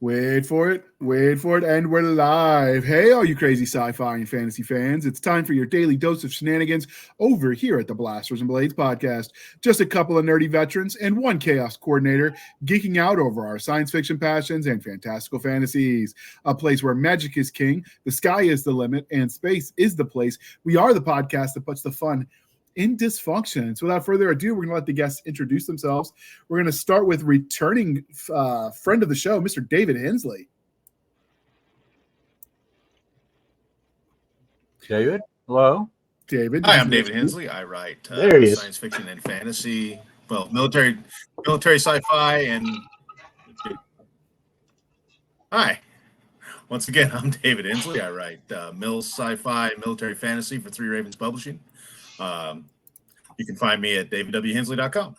Wait for it, and we're live. Hey, all you crazy sci-fi and fantasy fans. It's time for your daily dose of shenanigans over here at the Blasters and Blades podcast. Just a couple of nerdy veterans and one chaos coordinator geeking out over our science fiction passions and fantastical fantasies. A place where magic is king, the sky is the limit, and space is the place. We are the podcast that puts the fun in dysfunction. So without further ado, we're going to let the guests introduce themselves. We're going to start with returning friend of the show, Mr. David Handley. David, hello. David. Hi, I'm David Handley. I write science fiction and fantasy, well, military sci-fi, and hi. Once again, I'm David Handley. I write sci-fi, military fantasy for Three Ravens Publishing. You can find me at davidwhandley.com.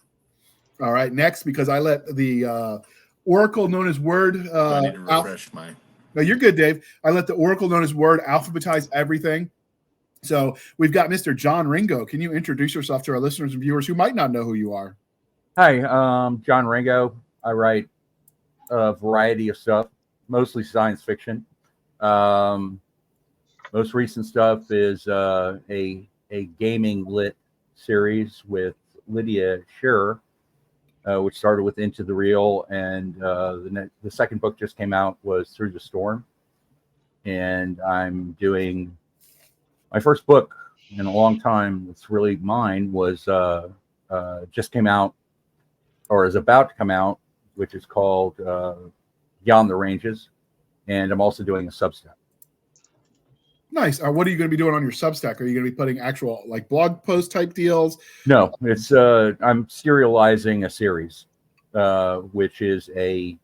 All right, next, because I let the oracle known as Word. I need to refresh my. No, you're good, Dave. I let the oracle known as Word alphabetize everything. So we've got Mr. John Ringo. Can you introduce yourself to our listeners and viewers who might not know who you are? Hi, John Ringo. I write a variety of stuff, mostly science fiction. Most recent stuff is a gaming lit series with Lydia Shearer, which started with Into the Real, and the second book just came out was Through the Storm, and I'm doing my first book in a long time. It's really mine. Was just came out or is about to come out, which is called Beyond the Ranges, and I'm also doing a Substack. Nice. What are you going to be doing on your Substack? Are you going to be putting actual like blog post type deals? No, it's I'm serializing a series, which to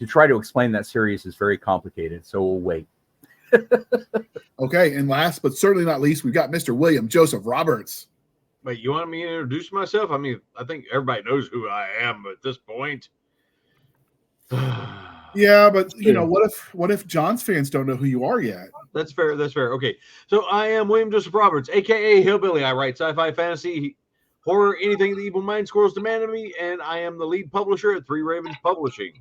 try to explain that series is very complicated. So we'll wait. Okay, and last but certainly not least, we've got Mr. William Joseph Roberts. Wait, you want me to introduce myself? I mean, I think everybody knows who I am at this point. Yeah, but you know, what if John's fans don't know who you are yet? That's fair. Okay. So I am William Joseph Roberts, aka Hillbilly. I write sci-fi, fantasy, horror, anything the evil mind squirrels demand of me, and I am the lead publisher at Three Ravens Publishing.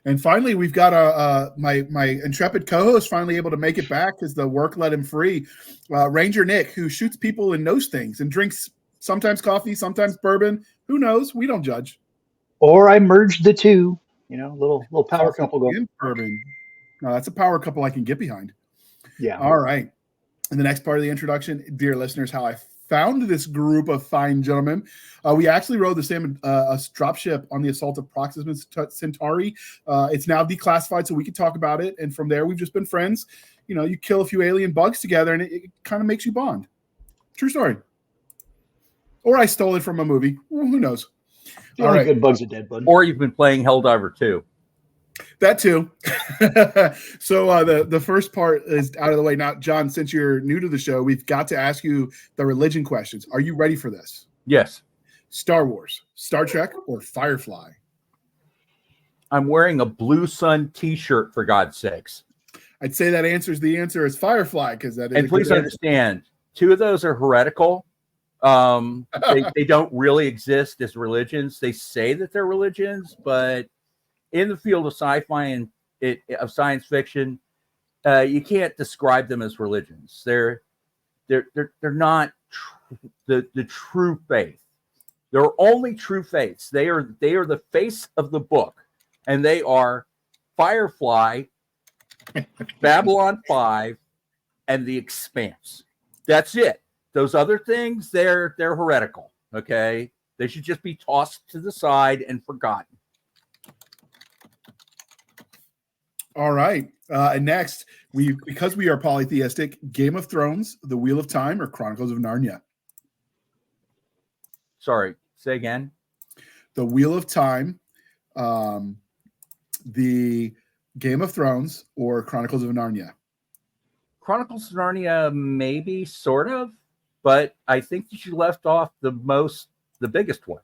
And finally, we've got my intrepid co-host finally able to make it back because the work let him free. Ranger Nick, who shoots people and knows things and drinks sometimes coffee, sometimes bourbon. Who knows? We don't judge. Or I merged the two. You know, little power couple going. Bourbon. No, that's a power couple I can get behind. Yeah. All right. In the next part of the introduction, dear listeners, how I found this group of fine gentlemen. We actually rode the same dropship on the assault of Proxima Centauri. It's now declassified, so we can talk about it. And from there, we've just been friends. You know, you kill a few alien bugs together, and it kind of makes you bond. True story. Or I stole it from a movie. Well, who knows? All right. Good bugs are dead, bud. Or you've been playing Helldiver 2. That too. So the first part is out of the way. Now, John, since you're new to the show, we've got to ask you the religion questions. Are you ready for this? Yes. Star Wars, Star Trek, or Firefly? I'm wearing a Blue Sun t-shirt, for God's sakes. I'd say that answers the answer is Firefly, because that is. And please understand, two of those are heretical. They don't really exist as religions. They say that they're religions, but in the field of sci-fi and of science fiction, you can't describe them as religions. They're not the true faith. They're only true faiths. They are the face of the book, and they are Firefly, Babylon 5, and The Expanse. That's it. Those other things, they're heretical. Okay, they should just be tossed to the side and forgotten. All right. And next, because we are polytheistic, Game of Thrones, The Wheel of Time, or Chronicles of Narnia? Sorry, say again. The Wheel of Time, the Game of Thrones, or Chronicles of Narnia? Chronicles of Narnia, maybe, sort of, but I think that you left off the biggest one.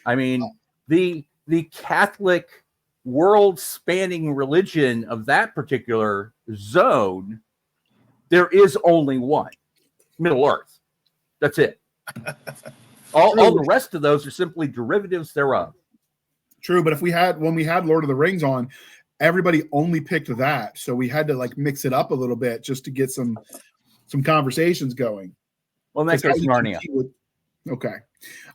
I mean, the Catholic world-spanning religion of that particular zone, there is only one, Middle Earth. That's it. All the rest of those are simply derivatives thereof. True, but when we had Lord of the Rings on, everybody only picked that, so we had to like mix it up a little bit just to get some conversations going. Well, in that case, Narnia. Okay.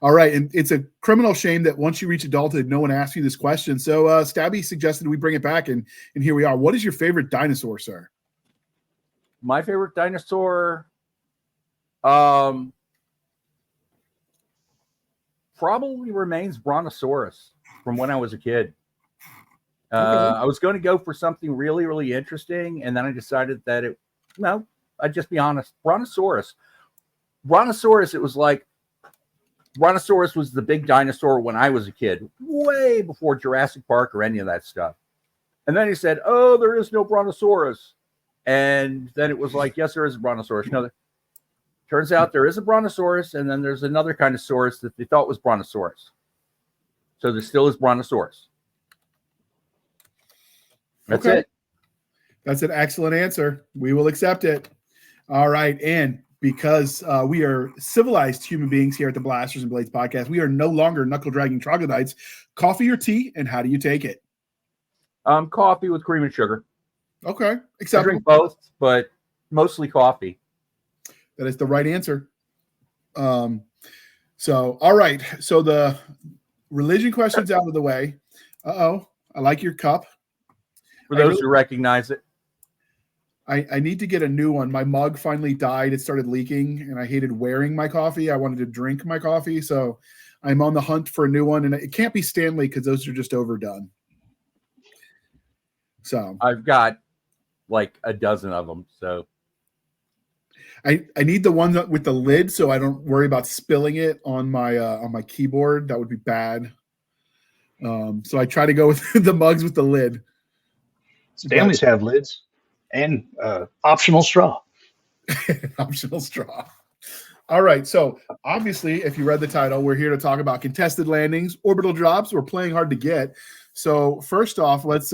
All right. And it's a criminal shame that once you reach adulthood, no one asks you this question. So Stabby suggested we bring it back, and here we are. What is your favorite dinosaur, sir? My favorite dinosaur, probably remains Brontosaurus from when I was a kid. Okay. I was going to go for something really, really interesting, and then I decided that I'd just be honest. Brontosaurus, it was like Brontosaurus was the big dinosaur when I was a kid, way before Jurassic Park or any of that stuff. And then he said, "Oh, there is no Brontosaurus." And then it was like, "Yes, there is a Brontosaurus." No, turns out there is a Brontosaurus, and then there's another kind of saurus that they thought was Brontosaurus. So there still is Brontosaurus. That's it. That's an excellent answer. We will accept it. All right. And because we are civilized human beings here at the Blasters and Blades podcast, we are no longer knuckle-dragging troglodytes. Coffee or tea, and how do you take it? Coffee with cream and sugar. Okay. I Acceptable. drink both, but mostly coffee. That is the right answer. So, all right. So the religion question's out of the way. Uh-oh. I like your cup. For those who recognize it. I need to get a new one. My mug finally died. It started leaking, and I hated wearing my coffee. I wanted to drink my coffee, so I'm on the hunt for a new one. And it can't be Stanley because those are just overdone. So I've got like a dozen of them. So I need the one with the lid so I don't worry about spilling it on my keyboard. That would be bad. So I try to go with the mugs with the lid. Stanleys have lids and optional straw. Optional straw. All right. So obviously, if you read the title, we're here to talk about contested landings, orbital drops, or playing hard to get. So first off, let's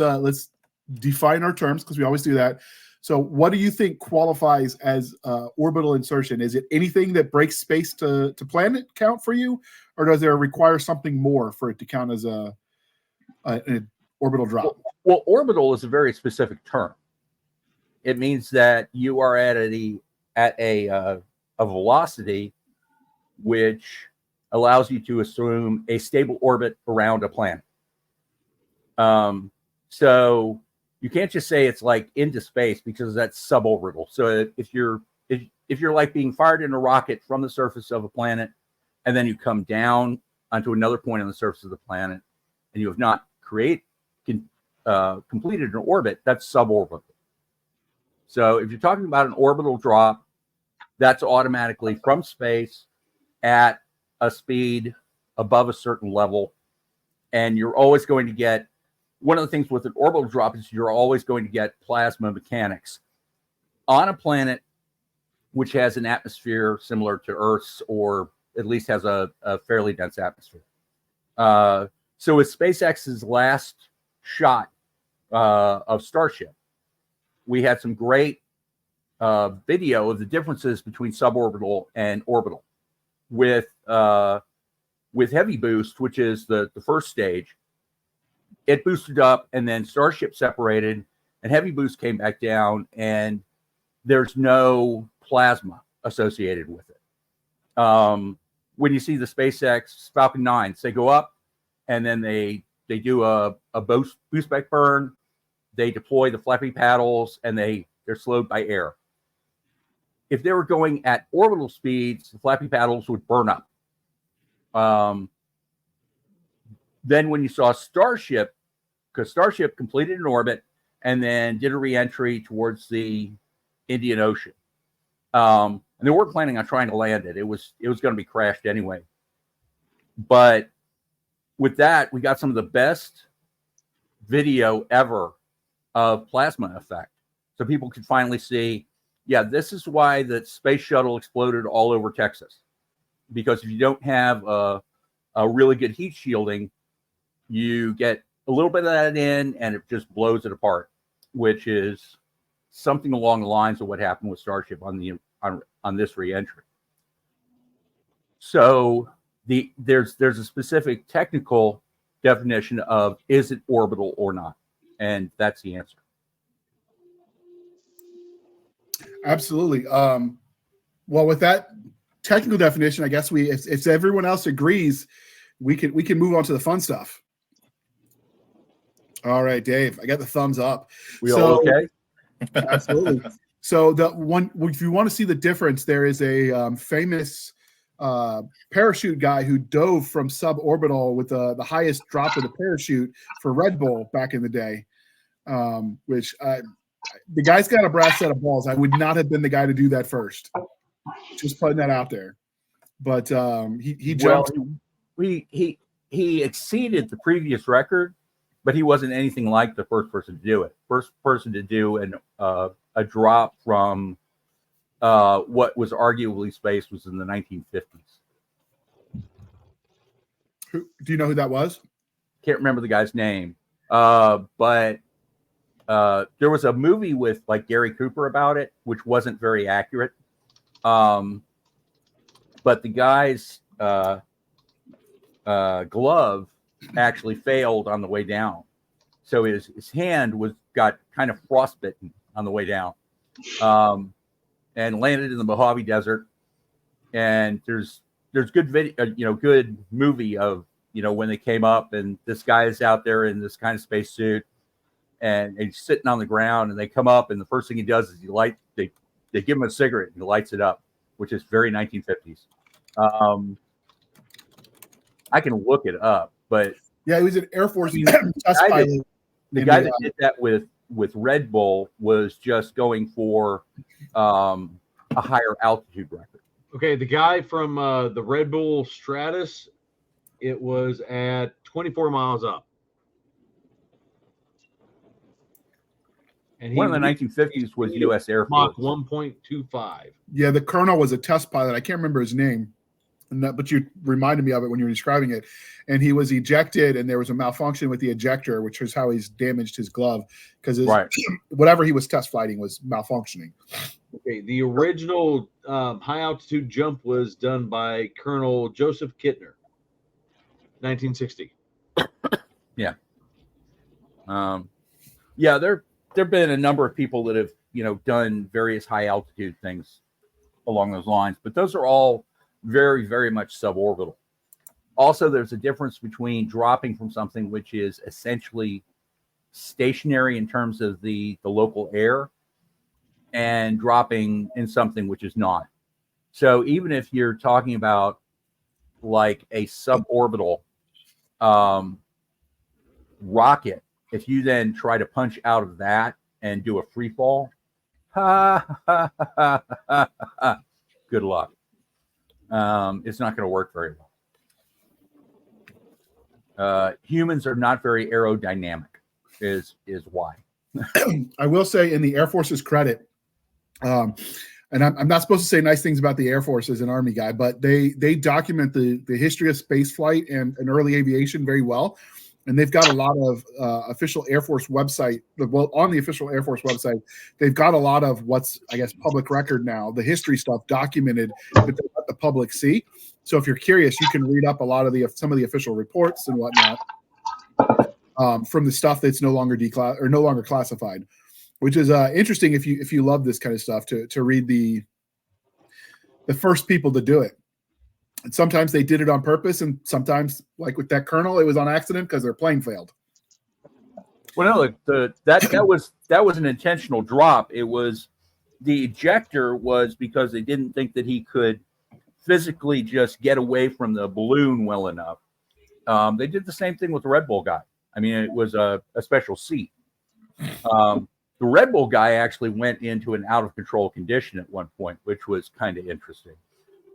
define our terms because we always do that. So what do you think qualifies as orbital insertion? Is it anything that breaks space to planet count for you, or does there require something more for it to count as an orbital drop? Well, orbital is a very specific term. It means that you are at a velocity which allows you to assume a stable orbit around a planet. So you can't just say it's like into space because that's suborbital. So if you're like being fired in a rocket from the surface of a planet, and then you come down onto another point on the surface of the planet, and you have not completed an orbit, that's suborbital. So if you're talking about an orbital drop, that's automatically from space at a speed above a certain level. And you're always going to get, one of the things with an orbital drop is you're always going to get plasma mechanics on a planet which has an atmosphere similar to Earth's, or at least has a fairly dense atmosphere. So with SpaceX's last shot of Starship, we had some great video of the differences between suborbital and orbital. With heavy boost, which is the first stage, it boosted up, and then Starship separated, and heavy boost came back down, and there's no plasma associated with it. When you see the SpaceX Falcon 9s, they go up, and then they do a boost back burn. They deploy the flappy paddles, and they're slowed by air. If they were going at orbital speeds, the flappy paddles would burn up. Then when you saw Starship, because Starship completed an orbit and then did a re-entry towards the Indian Ocean. And they weren't planning on trying to land it. It was going to be crashed anyway. But with that, we got some of the best video ever of plasma effect. So people could finally see, yeah, this is why the space shuttle exploded all over Texas. Because if you don't have a really good heat shielding, you get a little bit of that in, and it just blows it apart, which is something along the lines of what happened with Starship on this reentry. So there's a specific technical definition of is it orbital or not, and that's the answer. Absolutely. Well, with that technical definition, I guess if everyone else agrees, we can move on to the fun stuff. All right, Dave, I got the thumbs up. We all okay? Absolutely. So the one, if you want to see the difference, there is a famous parachute guy who dove from suborbital with the highest drop of the parachute for Red Bull back in the day, which the guy's got a brass set of balls. I would not have been the guy to do that first. Just putting that out there. But he jumped. Well, he exceeded the previous record, but he wasn't anything like the first person to do it. First person to do a drop from what was arguably space was in the 1950s. Do you know who that was? Can't remember the guy's name, but there was a movie with like Gary Cooper about it, which wasn't very accurate. But the guy's glove actually failed on the way down, so his hand got kind of frostbitten on the way down, and landed in the Mojave Desert. And there's good video, good movie of when they came up, and this guy is out there in this kind of spacesuit, and he's sitting on the ground, and they come up, and the first thing he does is they give him a cigarette and he lights it up, which is very 1950s. I can look it up, but yeah, he was an Air Force test pilot. The guy that did that with Red Bull was just going for a higher altitude record. Okay, the guy from the Red Bull Stratus, it was at 24 miles up. And one of the 1950s was U.S. Air Force. Mach 1.25. Yeah, the colonel was a test pilot. I can't remember his name, but you reminded me of it when you were describing it. And he was ejected, and there was a malfunction with the ejector, which is how he's damaged his glove because whatever he was test flighting was malfunctioning. Okay, the original high altitude jump was done by Colonel Joseph Kittner, 1960. Yeah. Yeah, there have been a number of people that have done various high altitude things along those lines, but those are all very, very much suborbital. Also, there's a difference between dropping from something which is essentially stationary in terms of the local air and dropping in something which is not. So even if you're talking about like a suborbital rocket, if you then try to punch out of that and do a free fall, good luck. It's not going to work very well. Humans are not very aerodynamic, is why. I will say, in the Air Force's credit, and I'm not supposed to say nice things about the Air Force as an Army guy, but they document the history of space flight and early aviation very well. And they've got a lot of official Air Force website. Well, on the official Air Force website, they've got a lot of what's, I guess, public record now, the history stuff documented that they let the public see. So if you're curious, you can read up a lot of some of the official reports and whatnot from the stuff that's no longer classified, which is interesting if you love this kind of stuff to read the first people to do it. And sometimes they did it on purpose, and sometimes, like with that colonel, it was on accident because their plane failed. Well, no, that was an intentional drop. It was the ejector was because they didn't think that he could physically just get away from the balloon well enough. They did the same thing with the Red Bull guy. I mean, it was a special seat. The Red Bull guy actually went into an out of control condition at one point, which was kind of interesting.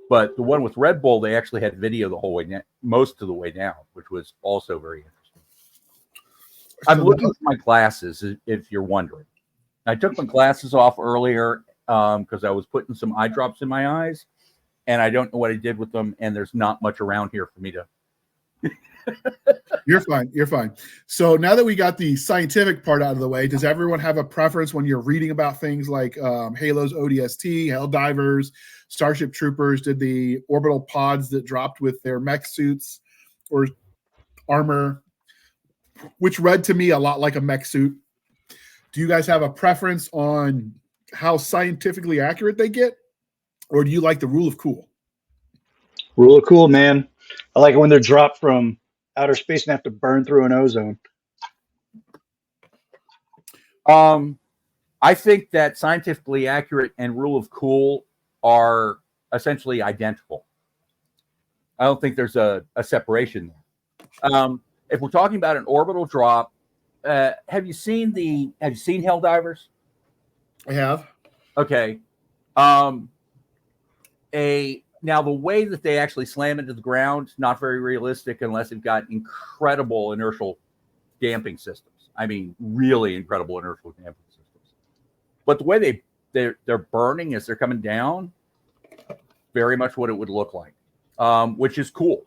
But the one with Red Bull, they actually had video the whole way, most of the way down, which was also very interesting. I'm looking for my glasses, if you're wondering. I took my glasses off earlier because I was putting some eye drops in my eyes, and I don't know what I did with them, and there's not much around here for me to... You're fine. So now that we got the scientific part out of the way, does everyone have a preference when you're reading about things like Halo's ODST, Helldivers, Starship Troopers did the orbital pods that dropped with their mech suits or armor? which read to me a lot like a mech suit. Do you guys have a preference on how scientifically accurate they get, or do you like the rule of cool? Rule of cool, man. I like it when they're dropped from outer space and have to burn through an ozone. I think that scientifically accurate and rule of cool are essentially identical. I don't think there's a separation there. If we're talking about an orbital drop, have you seen Helldivers? I have. Okay. Now the way that they actually slam into the ground, not very realistic unless they've got incredible inertial damping systems. I mean, really incredible inertial damping systems. But the way they're burning as they're coming down, very much what it would look like, which is cool.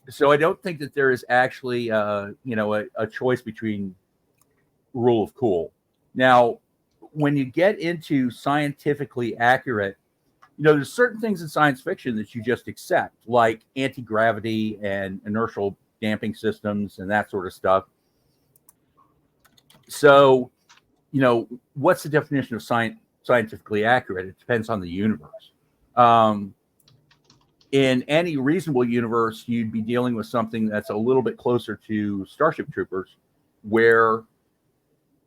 So I don't think that there is actually, a choice between rule of cool. Now, when you get into scientifically accurate, there's certain things in science fiction that you just accept, like anti-gravity and inertial damping systems and that sort of stuff. So, what's the definition of scientifically accurate? It depends on the universe. In any reasonable universe, you'd be dealing with something that's a little bit closer to Starship Troopers, where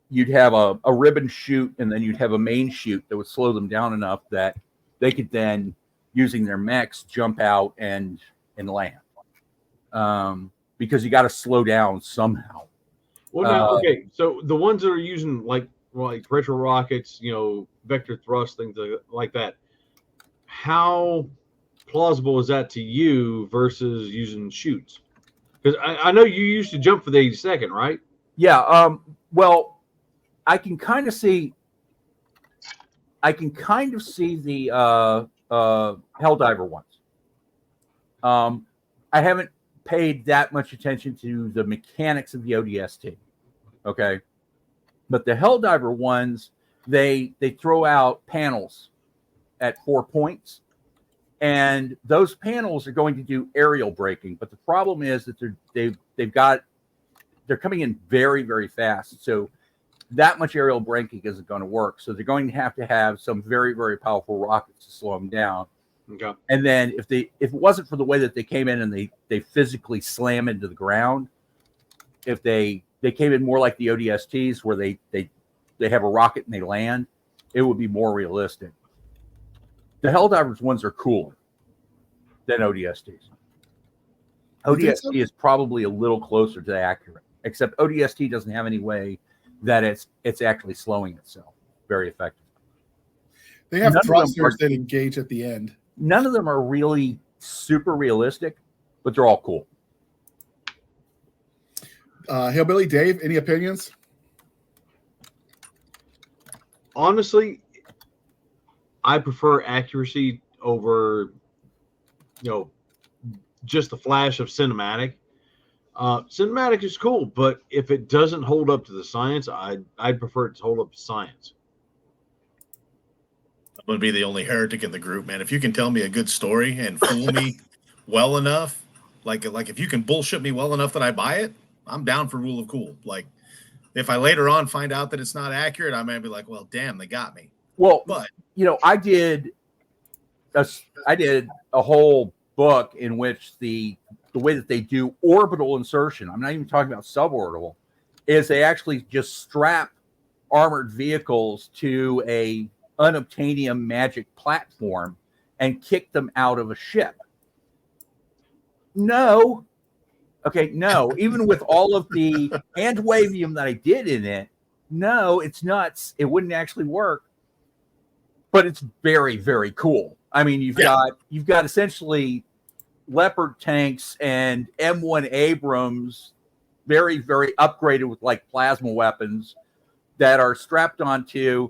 you'd have a ribbon chute and then you'd have a main chute that would slow them down enough that they could then, using their mechs, jump out and land. Because you got to slow down somehow. Well, now, okay, so the ones that are using like retro rockets, vector thrust, things like that, how plausible is that to you versus using chutes? Because I know you used to jump for the 82nd, right? Yeah. Well, I can kind of see the Helldiver ones. I haven't paid that much attention to the mechanics of the ODST. Okay. But the Helldiver ones, they throw out panels at 4 points. And those panels are going to do aerial braking, but the problem is that they're coming in very, very fast. So that much aerial braking isn't going to work. So they're going to have some very, very powerful rockets to slow them down. Okay. And then if it wasn't for the way that they came in and they physically slam into the ground, if they came in more like the ODSTs where they have a rocket and they land, it would be more realistic. The Helldivers ones are cooler than ODSTs. ODST is probably a little closer to accurate, except ODST doesn't have any way that it's actually slowing itself very effectively. They have thrusters that engage at the end. None of them are really super realistic, but they're all cool. Hillbilly Dave, any opinions? Honestly, I prefer accuracy over, just the flash of cinematic. Cinematic is cool, but if it doesn't hold up to the science, I'd prefer it to hold up to science. I'm going to be the only heretic in the group, man. If you can tell me a good story and fool me well enough, like if you can bullshit me well enough that I buy it, I'm down for rule of cool. Like, if I later on find out that it's not accurate, I might be like, well, damn, they got me. Well, but I did a whole book in which the way that they do orbital insertion, I'm not even talking about suborbital, is they actually just strap armored vehicles to a unobtainium magic platform and kick them out of a ship. No. Okay, no. Even with all of the hand wavium that I did in it, no, it's nuts. It wouldn't actually work. But it's very, very cool. I mean, you've got essentially Leopard tanks and M1 Abrams, very, very upgraded with like plasma weapons that are strapped onto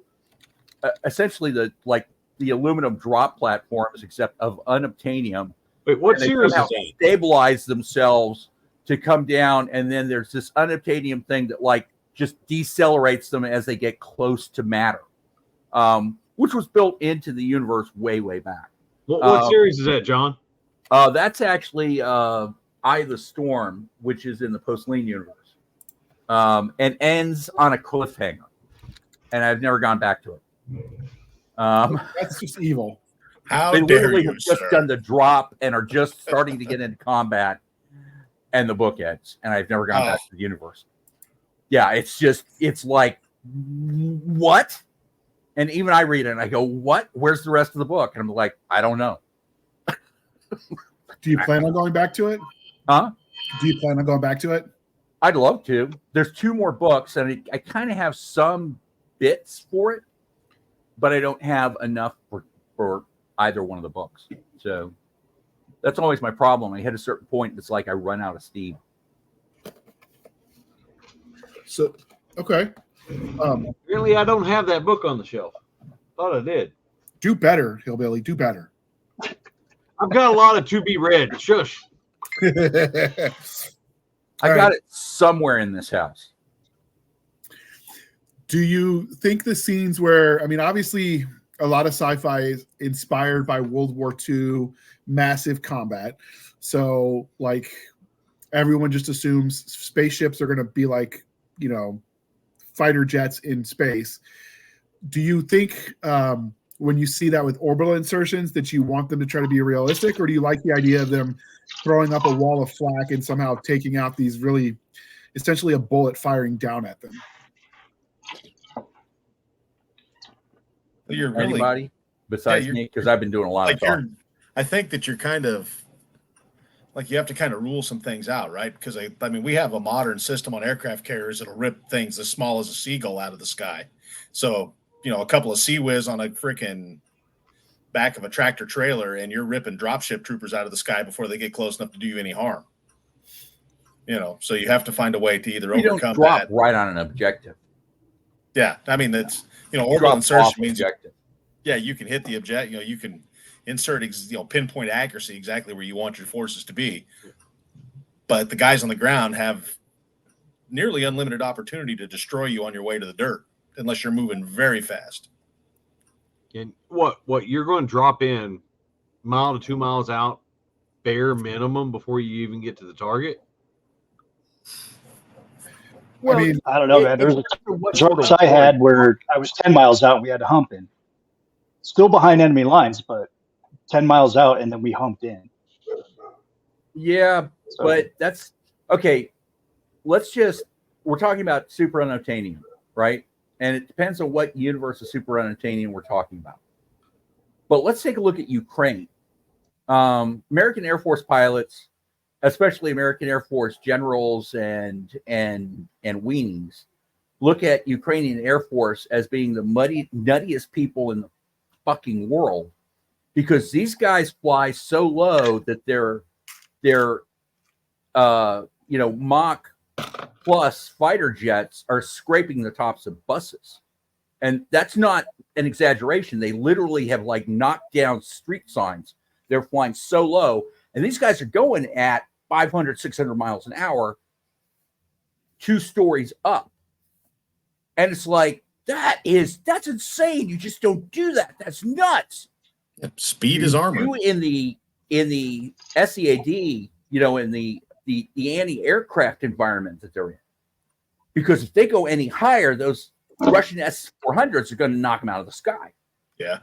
essentially the aluminum drop platforms, except of unobtainium. Wait, what series is that? Stabilize themselves to come down, and then there's this unobtainium thing that like just decelerates them as they get close to matter. Which was built into the universe way, way back. What series is that, John? That's actually, I Eye of the Storm, which is in the Post-Lean universe, and ends on a cliffhanger. And I've never gone back to it. That's just evil. How They dare literally you, have just sir? done the drop and are just starting to get into combat, and the book ends. And I've never gone back to the universe. Yeah, it's like, what? And even I read it and I go, what? Where's the rest of the book? And I'm like, I don't know. Do you plan on going back to it? Huh? Do you plan on going back to it? I'd love to. There's 2 more books, and I kind of have some bits for it, but I don't have enough for either one of the books. So that's always my problem. I hit a certain point, it's like I run out of steam. So, okay. Really, I don't have that book on the shelf. Thought I did. Do better, Hillbilly. Do better. I've got a lot of to be read. Shush. I got it somewhere in this house. Do you think the scenes where, I mean, obviously a lot of sci-fi is inspired by World War II massive combat. So like everyone just assumes spaceships are going to be like, you know, fighter jets in space. Do you think when you see that with orbital insertions that you want them to try to be realistic, or do you like the idea of them throwing up a wall of flak and somehow taking out these really essentially a bullet firing down at them? You're really, Anybody besides me? Because I've been doing a lot of talk. I think that you're kind of like, you have to kind of rule some things out, right? Because I mean, we have a modern system on aircraft carriers that'll rip things as small as a seagull out of the sky. So, you know, a couple of Sea Whiz on a freaking back of a tractor trailer, and you're ripping dropship troopers out of the sky before they get close enough to do you any harm. You know, so you have to find a way to either overcome drop that. right on an objective. Yeah, I mean, that's, you know, orbital insertion means objective. Yeah, you can hit the object. You know, you can insert pinpoint accuracy exactly where you want your forces to be. But the guys on the ground have nearly unlimited opportunity to destroy you on your way to the dirt, unless you're moving very fast. And what you're going to drop in mile to 2 miles out, bare minimum, before you even get to the target? Well, I mean, I don't know, man. There's a drops I had where I was 10 miles out and we had to hump in. Still behind enemy lines, but 10 miles out, and then we humped in. Yeah, so, but that's okay. We're talking about super unobtainium, right? And it depends on what universe of super unobtainium we're talking about. But let's take a look at Ukraine. American Air Force pilots, especially American Air Force generals and weenies, look at Ukrainian Air Force as being the nuttiest people in the fucking world, because these guys fly so low that they're Mach plus fighter jets are scraping the tops of buses. And that's not an exaggeration. They literally have like knocked down street signs. They're flying so low, and these guys are going at 500, 600 miles an hour, 2 stories up. And it's like, that's insane. You just don't do that. That's nuts. Speed is armor. In the SEAD, you know, in the anti-aircraft environment that they're in. Because if they go any higher, those Russian S-400s are going to knock them out of the sky. Yeah.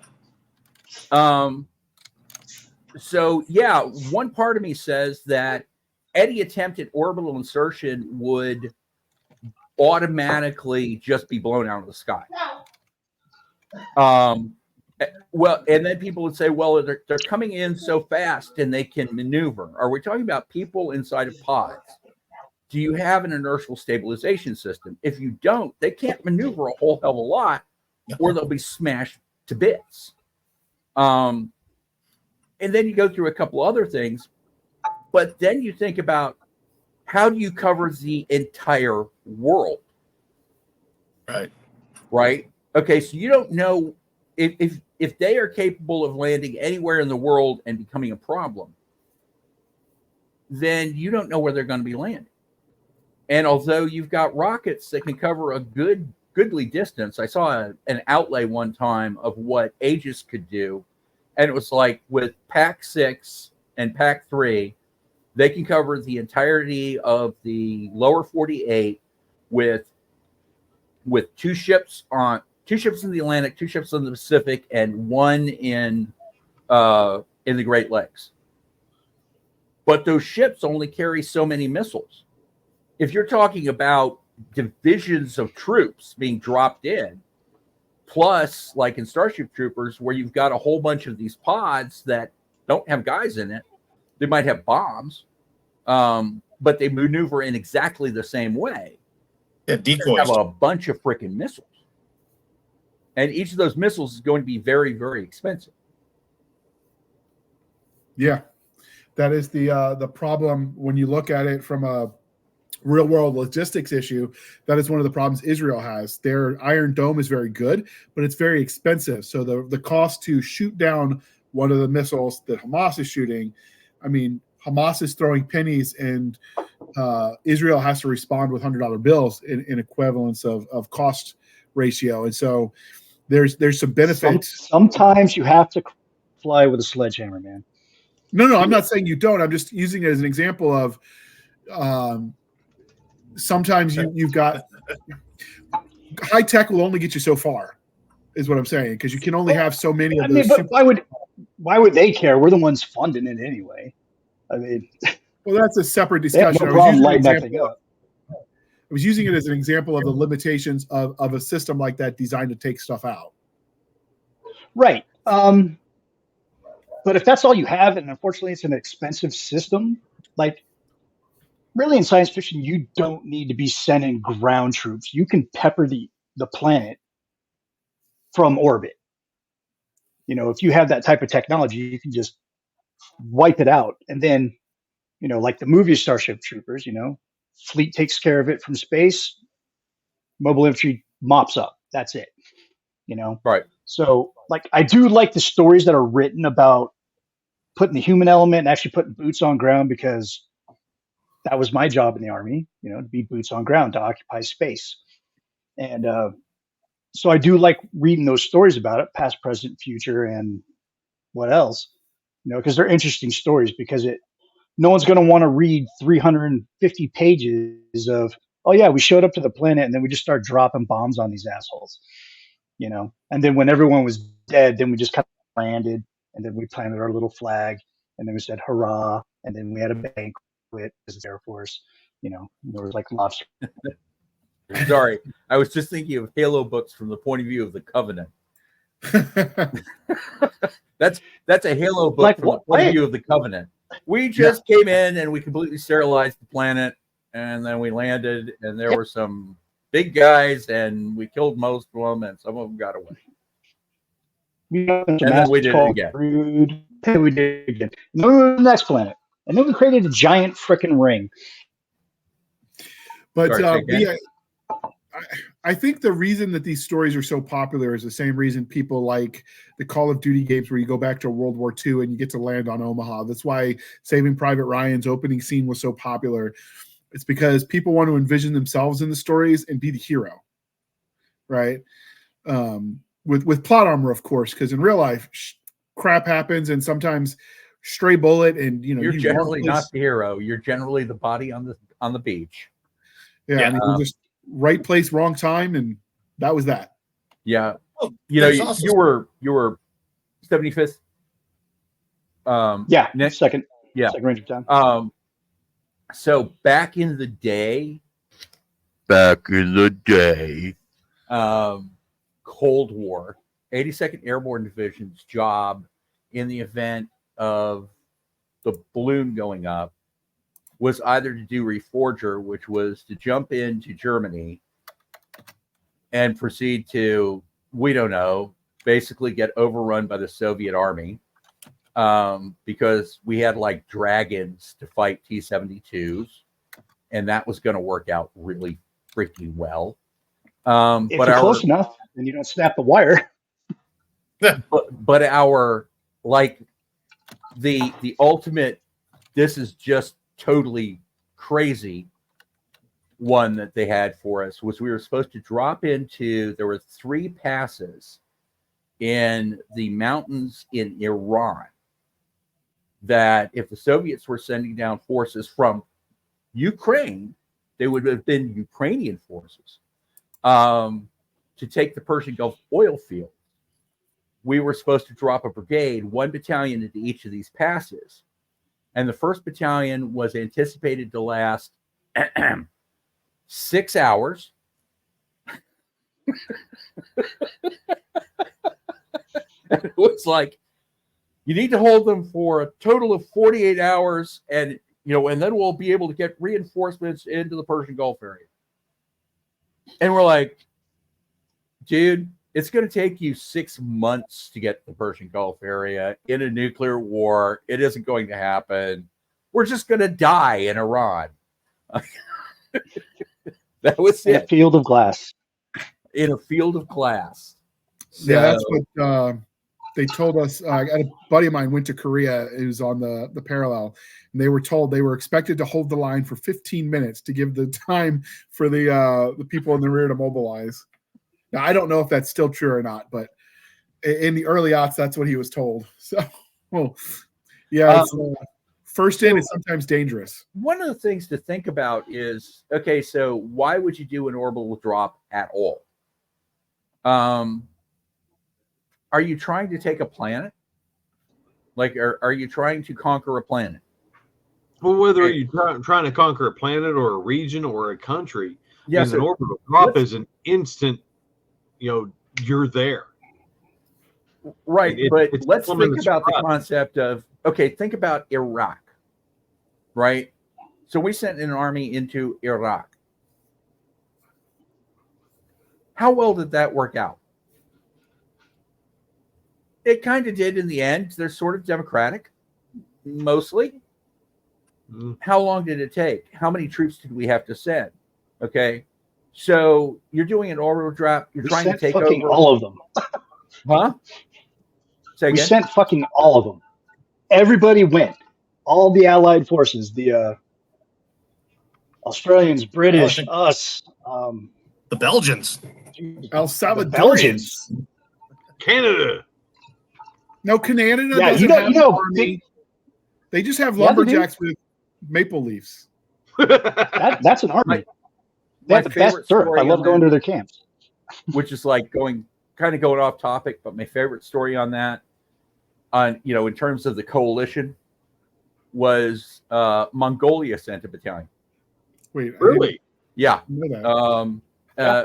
So, yeah, one part of me says that any attempt at orbital insertion would automatically just be blown out of the sky. Well, and then people would say, well, they're coming in so fast and they can maneuver. Are we talking about people inside of pods? Do you have an inertial stabilization system? If you don't, they can't maneuver a whole hell of a lot, or they'll be smashed to bits. And then you go through a couple other things, but then you think about, how do you cover the entire world? Right. Okay. So you don't know if they are capable of landing anywhere in the world and becoming a problem, then you don't know where they're going to be landing. And although you've got rockets that can cover a goodly distance, I saw an outlay one time of what Aegis could do. And it was like with Pack 6 and Pack 3, They can cover the entirety of the lower 48 with two ships in the Atlantic, 2 ships in the Pacific, and 1 in the Great Lakes. But those ships only carry so many missiles. If you're talking about divisions of troops being dropped in, plus like in Starship Troopers, where you've got a whole bunch of these pods that don't have guys in it, they might have bombs, but they maneuver in exactly the same way. Yeah, They decoys. have a bunch of freaking missiles. And each of those missiles is going to be very, very expensive. Yeah, that is the problem when you look at it from a real world logistics issue. That is one of the problems Israel has. Their Iron Dome is very good, but it's very expensive. So the cost to shoot down one of the missiles that Hamas is shooting, I mean, Hamas is throwing pennies, and Israel has to respond with $100 bills in equivalence of cost ratio. And so there's some benefits. Sometimes you have to fly with a sledgehammer, man. No, I'm not saying you don't. I'm just using it as an example of sometimes you've got high tech will only get you so far, is what I'm saying, because you can only have so many of those. But why would they care? We're the ones funding it anyway. I mean, well, that's a separate discussion. No problem lighting that thing up. I was using it as an example of the limitations of a system like that designed to take stuff out. Right. But if that's all you have, and unfortunately it's an expensive system, like really in science fiction, you don't need to be sending ground troops. You can pepper the planet from orbit. You know, if you have that type of technology, you can just wipe it out. And then, you know, like the movie Starship Troopers, you know, fleet takes care of it from space, mobile infantry mops up. That's it. You know? Right. So, like, I do like the stories that are written about putting the human element and actually putting boots on ground, because that was my job in the Army, you know, to be boots on ground, to occupy space. And so I do like reading those stories about it, past, present, future, and what else, you know, because they're interesting stories, because no one's going to want to read 350 pages of, oh yeah, we showed up to the planet and then we just start dropping bombs on these assholes, you know, and then when everyone was dead, then we just kind of landed, and then we planted our little flag, and then we said hurrah, and then we had a banquet as the Air Force, you know, there was like lobster. Sorry, I was just thinking of Halo books from the point of view of the Covenant. That's a Halo book Like, from the point of view of the Covenant. We just came in and we completely sterilized the planet, and then we landed, and there were some big guys, and we killed most of them, and some of them got away. And then we did it again. Rude. And we did it again. And then we went to the next planet, and then we created a giant freaking ring. But yeah, I think the reason that these stories are so popular is the same reason people like the Call of Duty games, where you go back to World War II and you get to land on Omaha. That's why Saving Private Ryan's opening scene was so popular. It's because people want to envision themselves in the stories and be the hero, right? With plot armor, of course, because in real life, crap happens, and sometimes stray bullet, and you know, you're generally not the hero. You're generally the body on the beach. Yeah, I mean, you're just right place, wrong time, and that was that. Yeah, you know, you were 75th. Yeah, second range of time. So back in the day, Cold War, 82nd Airborne Division's job in the event of the balloon going up was either to do Reforger, which was to jump into Germany and proceed to, we don't know, basically get overrun by the Soviet army, because we had like dragons to fight T-72s, and that was going to work out really freaking well. If you're close enough, then you don't snap the wire. but our, like, the ultimate, this is just totally crazy one that they had for us was we were supposed to drop into, there were 3 passes in the mountains in Iran that if the Soviets were sending down forces from Ukraine, they would have been Ukrainian forces to take the Persian Gulf oil field. We were supposed to drop a brigade, 1 battalion into each of these passes. And the 1st battalion was anticipated to last 6 hours. And it was like, you need to hold them for a total of 48 hours, and and then we'll be able to get reinforcements into the Persian Gulf area. And we're like, dude, it's going to take you 6 months to get to the Persian Gulf area in a nuclear war. It isn't going to happen. We're just going to die in Iran. That was in it. a field of glass. In a field of glass. Yeah, that's what they told us. A buddy of mine went to Korea. It was on the parallel, and they were told they were expected to hold the line for 15 minutes to give the time for the people in the rear to mobilize. Now, I don't know if that's still true or not, but in the early aughts, that's what he was told. So, well, yeah, it's, first in is sometimes dangerous. One of the things to think about is, okay, so why would you do an orbital drop at all? Are you trying to take a planet? Like, are you trying to conquer a planet? Well, whether you're trying to conquer a planet or a region or a country, yes, an orbital drop is an instant, you're there. Right, but let's think about the concept of, okay, think about Iraq, right? So we sent an army into Iraq. How well did that work out? It kind of did in the end. They're sort of democratic, mostly. How long did it take? How many troops did we have to send? Okay, so you're doing an orbital drop. You're trying to take over all of them. Huh? Say again? We sent fucking all of them. Everybody went. All the Allied forces, the Australians, British, us, the Belgians, El Salvadorians, Canada. No, Canada yeah, doesn't have they just have lumberjacks with maple leaves. That's an army. They have the best dirt. I love going to their camps. Which is like going off topic, but my favorite story on that, in terms of the coalition, was Mongolia sent a battalion. Wait, really? Yeah. Yeah.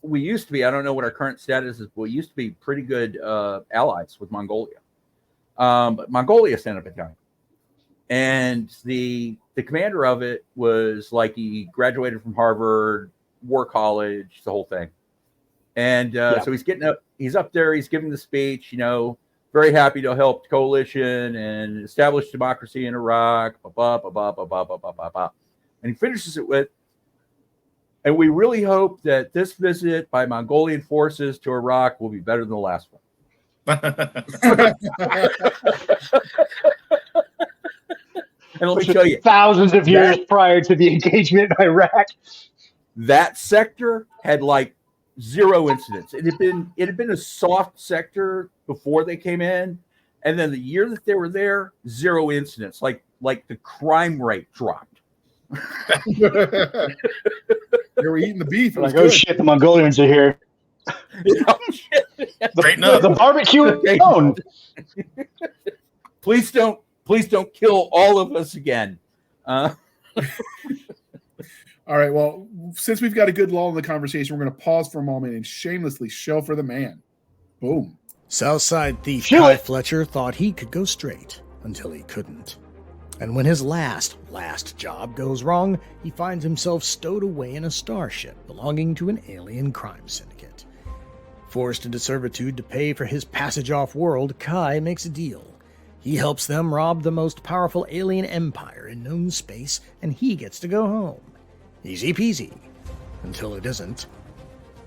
We used to be, I don't know what our current status is, but we used to be pretty good allies with Mongolia. But Mongolia sent a battalion. And the commander of it was like, he graduated from Harvard, War College, the whole thing. And so he's up there, he's giving the speech, very happy to help the coalition and establish democracy in Iraq, and he finishes it with, and we really hope that this visit by Mongolian forces to Iraq will be better than the last one. And let me tell you, thousands of years prior to the engagement in Iraq, that sector had like 0 incidents. It had been a soft sector before they came in, and then the year that they were there, 0 incidents. Like the crime rate dropped. They were eating the beef. Like, oh shit, the Mongolians are here. The barbecue is known. Please don't kill all of us again. All right. Well, since we've got a good lull in the conversation, we're going to pause for a moment and shamelessly shill for the man. Boom. Southside thief Kai Fletcher thought he could go straight until he couldn't. And when his last job goes wrong, he finds himself stowed away in a starship belonging to an alien crime syndicate. Forced into servitude to pay for his passage off-world, Kai makes a deal. He helps them rob the most powerful alien empire in known space, and he gets to go home. Easy peasy. Until it isn't.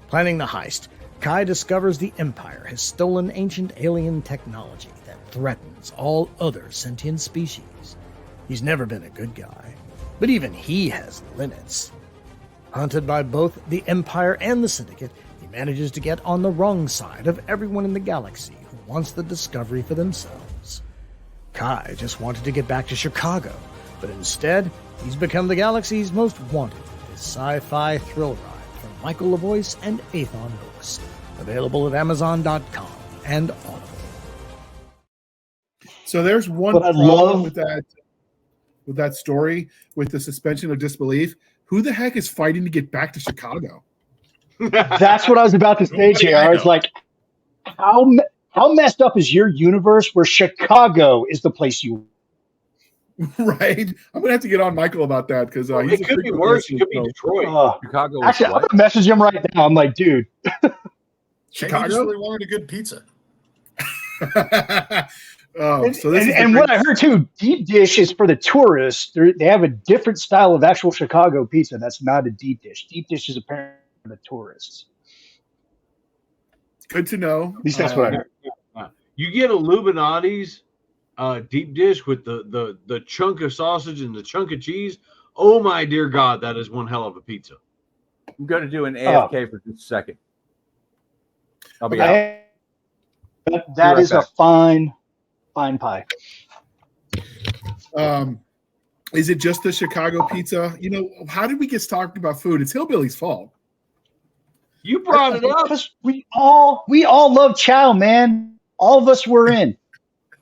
Planning the heist, Kai discovers the Empire has stolen ancient alien technology that threatens all other sentient species. He's never been a good guy, but even he has limits. Hunted by both the Empire and the Syndicate, he manages to get on the wrong side of everyone in the galaxy who wants the discovery for themselves. Kai just wanted to get back to Chicago, but instead, he's become the galaxy's most wanted with his sci-fi thrill ride from Michael LaVoice and Athon Books. Available at Amazon.com and Audible. So there's one But I problem love- with that story, with the suspension of disbelief. Who the heck is fighting to get back to Chicago? That's what I was about to say, Nobody JR. I It's know. like, how messed up is your universe where Chicago is the place you? Right? I'm gonna have to get on Michael about that because It could be worse. It could be Detroit. Chicago is Actually, I'm what? gonna message him right now. I'm like, dude, Maybe Chicago? you just really wanted a good pizza. Oh, so this is and the what I heard too, deep dish is for the tourists. They have a different style of actual Chicago pizza. That's not a deep dish. Deep dish is apparently for the tourists. good to know. At least that's what I heard. You get Illuminati's deep dish with the chunk of sausage and the chunk of cheese. Oh my dear God, that is one hell of a pizza. I'm going to do an AFK for just a second. I'll be out. That right is a back. fine pie. Is it just the Chicago pizza? You know, how did we get talking about food? It's Hillbilly's fault. You brought it up. Because we all love chow, man. All of us were in.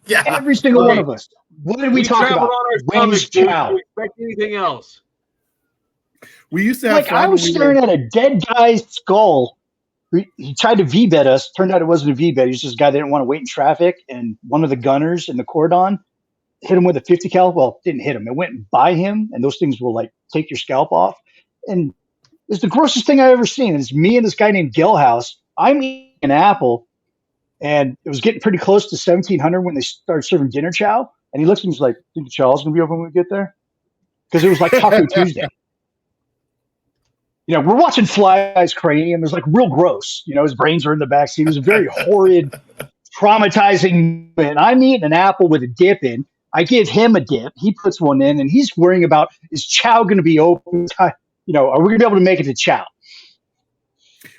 Yeah. Every single Okay. one of us. What did we talk traveled about? on our Wings stomachs. Do chow. you expect anything else? We used to have Like, fun I when was we staring were, at a dead guy's skull. He tried to V-bet us. Turned out it wasn't a V-bet. He was just a guy that didn't want to wait in traffic. And one of the gunners in the cordon hit him with a 50 cal. Well, didn't hit him. It went by him, and those things will like take your scalp off. And it's the grossest thing I've ever seen. It's me and this guy named Gilhouse. I'm eating an apple, and it was getting pretty close to 1700 when they started serving dinner chow. And he looks at me, he's like, "Think the chow's gonna be open when we get there?" Because it was like Taco Tuesday. You know, we're watching Fly Guy's cranium. It was like real gross. You know, his brains are in the backseat. It was a very horrid, traumatizing. And I'm eating an apple with a dip in. I give him a dip. He puts one in, and he's worrying about, is chow going to be open? You know, are we going to be able to make it to chow?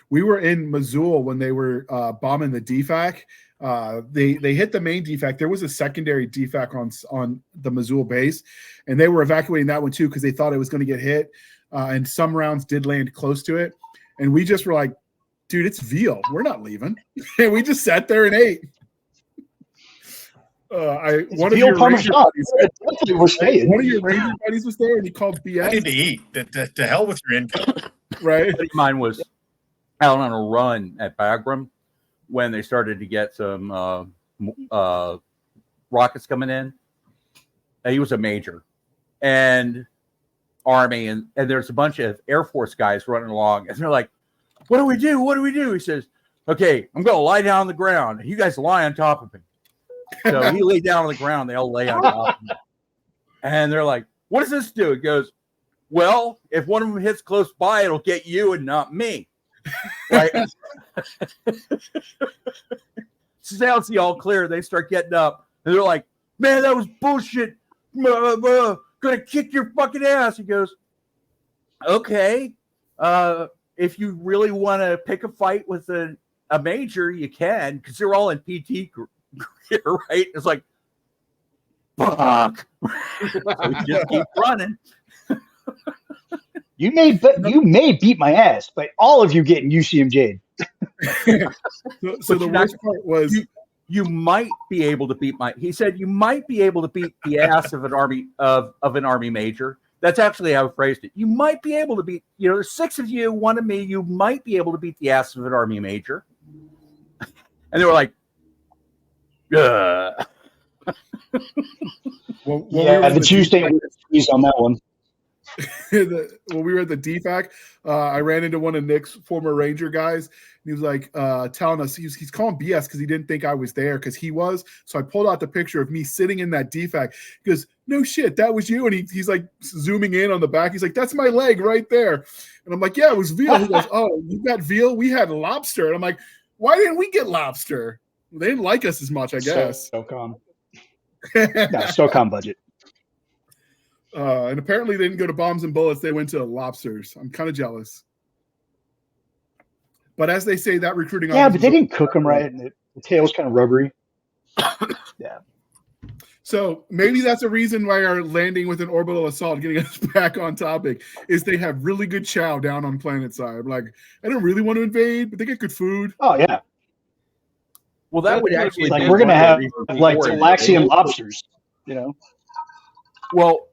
we were in Missoula when they were bombing the DFAC. They hit the main DFAC. There was a secondary DFAC on the Missoula base, and they were evacuating that one too because they thought it was going to get hit. And some rounds did land close to it. And we just were like, dude, it's veal. We're not leaving. And we just sat there and ate. One of your Ranger buddies, Definitely we're staying. one of your Ranger buddies was there, and he called I need to BS. eat. To hell with your income. Right? A buddy of mine was out on a run at Bagram when they started to get some rockets coming in. And he was a major and Army, and there's a bunch of Air Force guys running along, and they're like, "What do we do? What do we do?" He says, "Okay, I'm going to lie down on the ground. You guys lie on top of me." So he lay down on the ground. They all lay on top of him. And they're like, "What does this do?" It goes, "Well, if one of them hits close by, it'll get you and not me." Right? Sounds the all clear. They start getting up, and they're like, "Man, that was bullshit. Gonna kick your fucking ass." He goes, "Okay, if you really want to pick a fight with a major, you can, because they're all in PT gear, right?" It's like, fuck. So we just keep running. You may beat my ass, but all of you getting UCMJ'd. So the worst part was you might be able to beat he said you might be able to beat the ass of an army major. That's actually how I phrased it. You might be able to beat, there's 6 of you, 1 of me, you might be able to beat the ass of an army major. And they were like, the Tuesday squeeze on that one. when we were at the DFAC, I ran into one of Nick's former Ranger guys. And he was like telling us he's calling BS because he didn't think I was there because he was. So I pulled out the picture of me sitting in that DFAC. He goes, "No shit, that was you." And he's like zooming in on the back. He's like, "That's my leg right there." And I'm like, "Yeah, it was veal." He goes, "Oh, you got veal? We had lobster." And I'm like, "Why didn't we get lobster?" They didn't like us as much, I guess. SOCOM. No, SOCOM budget. And apparently they didn't go to bombs and bullets. They went to lobsters. I'm kind of jealous. But as they say, that recruiting. Yeah, but they didn't cook them right, and the tail was kind of rubbery. Yeah. So maybe that's a reason why our landing with an orbital assault, getting us back on topic, is they have really good chow down on planet side. Like, I don't really want to invade, but they get good food. Oh yeah, Well, that would actually it's like be we're gonna one of the have reasons like for it. Talaxian lobsters, you know. Well,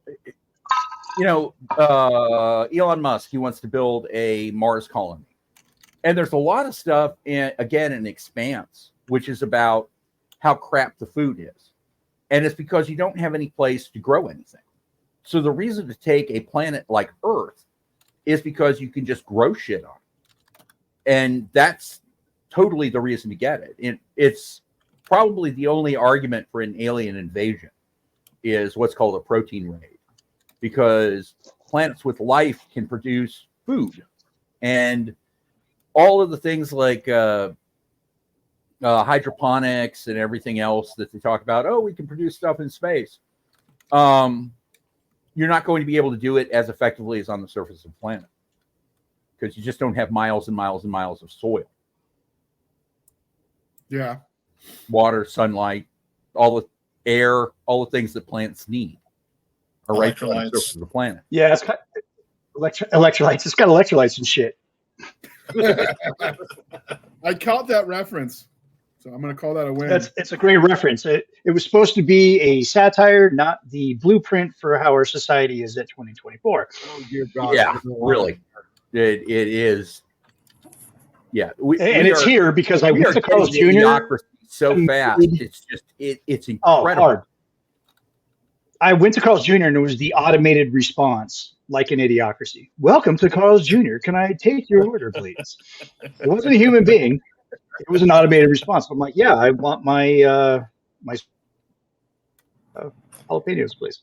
Elon Musk, he wants to build a Mars colony. And there's a lot of stuff in Expanse, which is about how crap the food is. And it's because you don't have any place to grow anything. So the reason to take a planet like Earth is because you can just grow shit on it. And that's totally the reason to get it. It's probably the only argument for an alien invasion is what's called a protein raid, because planets with life can produce food. And all of the things like hydroponics and everything else that they talk about, oh, we can produce stuff in space. You're not going to be able to do it as effectively as on the surface of the planet because you just don't have miles and miles and miles of soil. Yeah. Water, sunlight, all the air, all the things that plants need are right on the surface of the planet. Yeah, it's got electrolytes. It's got electrolytes and shit. I caught that reference, so I'm going to call that a win. It's a great reference. It was supposed to be a satire, not the blueprint for how our society is at 2024. Oh dear God! Yeah, really, it is. Yeah, it's here because I went to Carl's Jr. so fast. It's just it's incredible. Hard. I went to Carl's Jr. and it was the automated response, like an Idiocracy. Welcome to Carl's Jr. Can I take your order, please? It wasn't a human being. It was an automated response. I'm like, yeah, I want my my jalapenos, please.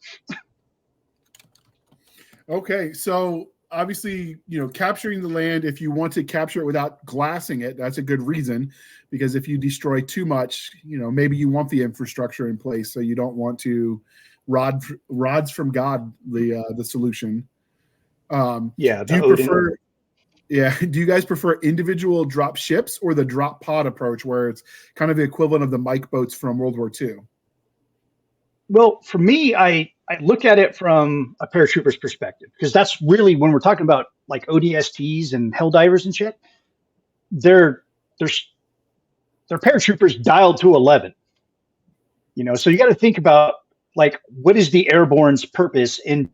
Okay, so obviously, capturing the land, if you want to capture it without glassing it, that's a good reason, because if you destroy too much, maybe you want the infrastructure in place, so you don't want to rods from God the solution. Do you guys prefer individual drop ships or the drop pod approach, where it's kind of the equivalent of the Mike boats from World War II? Well, for me, I look at it from a paratrooper's perspective, because that's really when we're talking about like ODSTs and Helldivers and shit. They're paratroopers dialed to 11. So you got to think about like what is the airborne's purpose in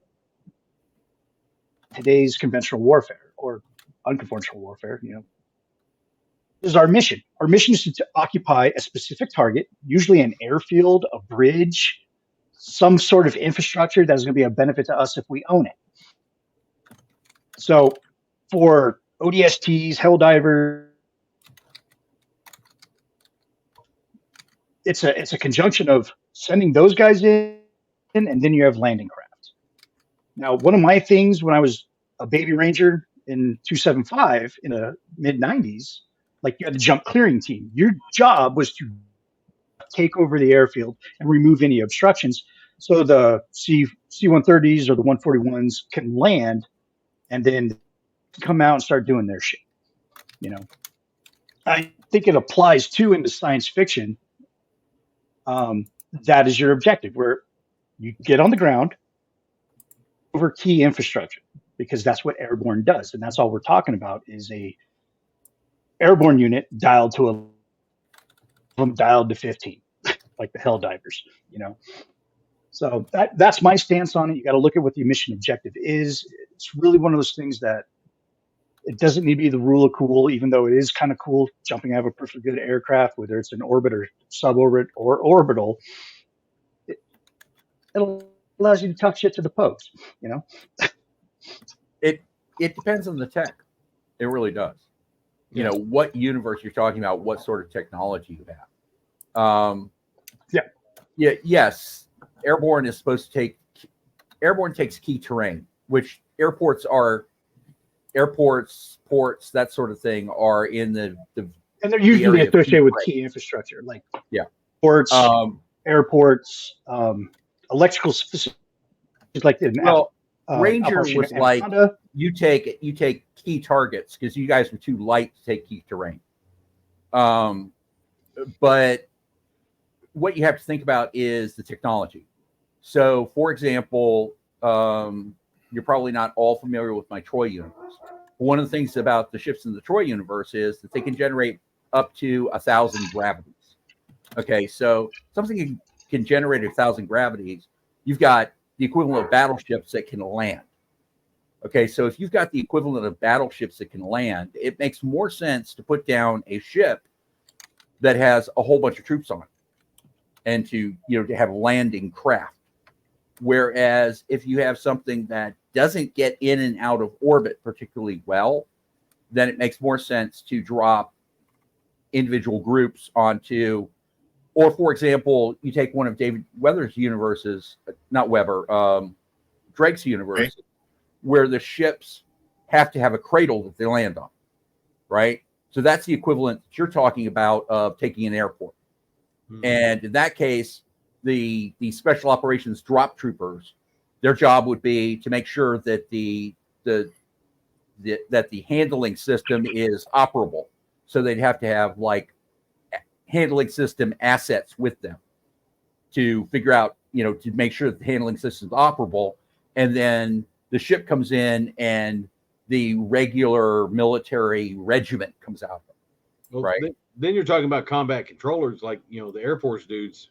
today's conventional warfare or unconventional warfare. This is our mission. Our mission is to occupy a specific target, usually an airfield, a bridge, some sort of infrastructure that is going to be a benefit to us if we own it. So for ODSTs, Helldiver, it's a conjunction of sending those guys in, and then you have landing craft. Now, one of my things when I was a baby ranger in 275 in the mid-90s, like you had a jump clearing team. Your job was to take over the airfield and remove any obstructions so the C-130s or the 141s can land and then come out and start doing their shit. I think it applies too into science fiction. That is your objective, where you get on the ground over key infrastructure, because that's what airborne does. And that's all we're talking about is a airborne unit dialed to 15, like the Helldivers, So that's my stance on it. You got to look at what the mission objective is. It's really one of those things that it doesn't need to be the rule of cool, even though it is kind of cool jumping out of a perfectly good aircraft, whether it's an orbit or suborbit or orbital. It allows you to talk shit to the pokes, It depends on the tech. It really does. What universe you're talking about, what sort of technology you have. Yes. Airborne is supposed to take. Airborne takes key terrain, which airports, ports, that sort of thing are in the and they're usually associated with key infrastructure, like ports, airports, electrical facilities, like Ranger was like you take key targets because you guys were too light to take key terrain. But what you have to think about is the technology. So, for example, you're probably not all familiar with my Troy universe. One of the things about the ships in the Troy universe is that they can generate up to 1,000 gravities. Okay, so something can generate 1,000 gravities. You've got the equivalent of battleships that can land. Okay, so if you've got the equivalent of battleships that can land, it makes more sense to put down a ship that has a whole bunch of troops on it and to have landing craft. Whereas if you have something that doesn't get in and out of orbit particularly well, then it makes more sense to drop individual groups onto, or for example, you take one of David Weather's universes, not Weber, Drake's universe, right, where the ships have to have a cradle that they land on, right? So that's the equivalent that you're talking about of taking an airport. Mm-hmm. And in that case, the special operations drop troopers, their job would be to make sure that the handling system is operable. So they'd have to have like handling system assets with them to figure out, to make sure that the handling system is operable. And then the ship comes in and the regular military regiment comes out. Well, right. Then you're talking about combat controllers, like, the Air Force dudes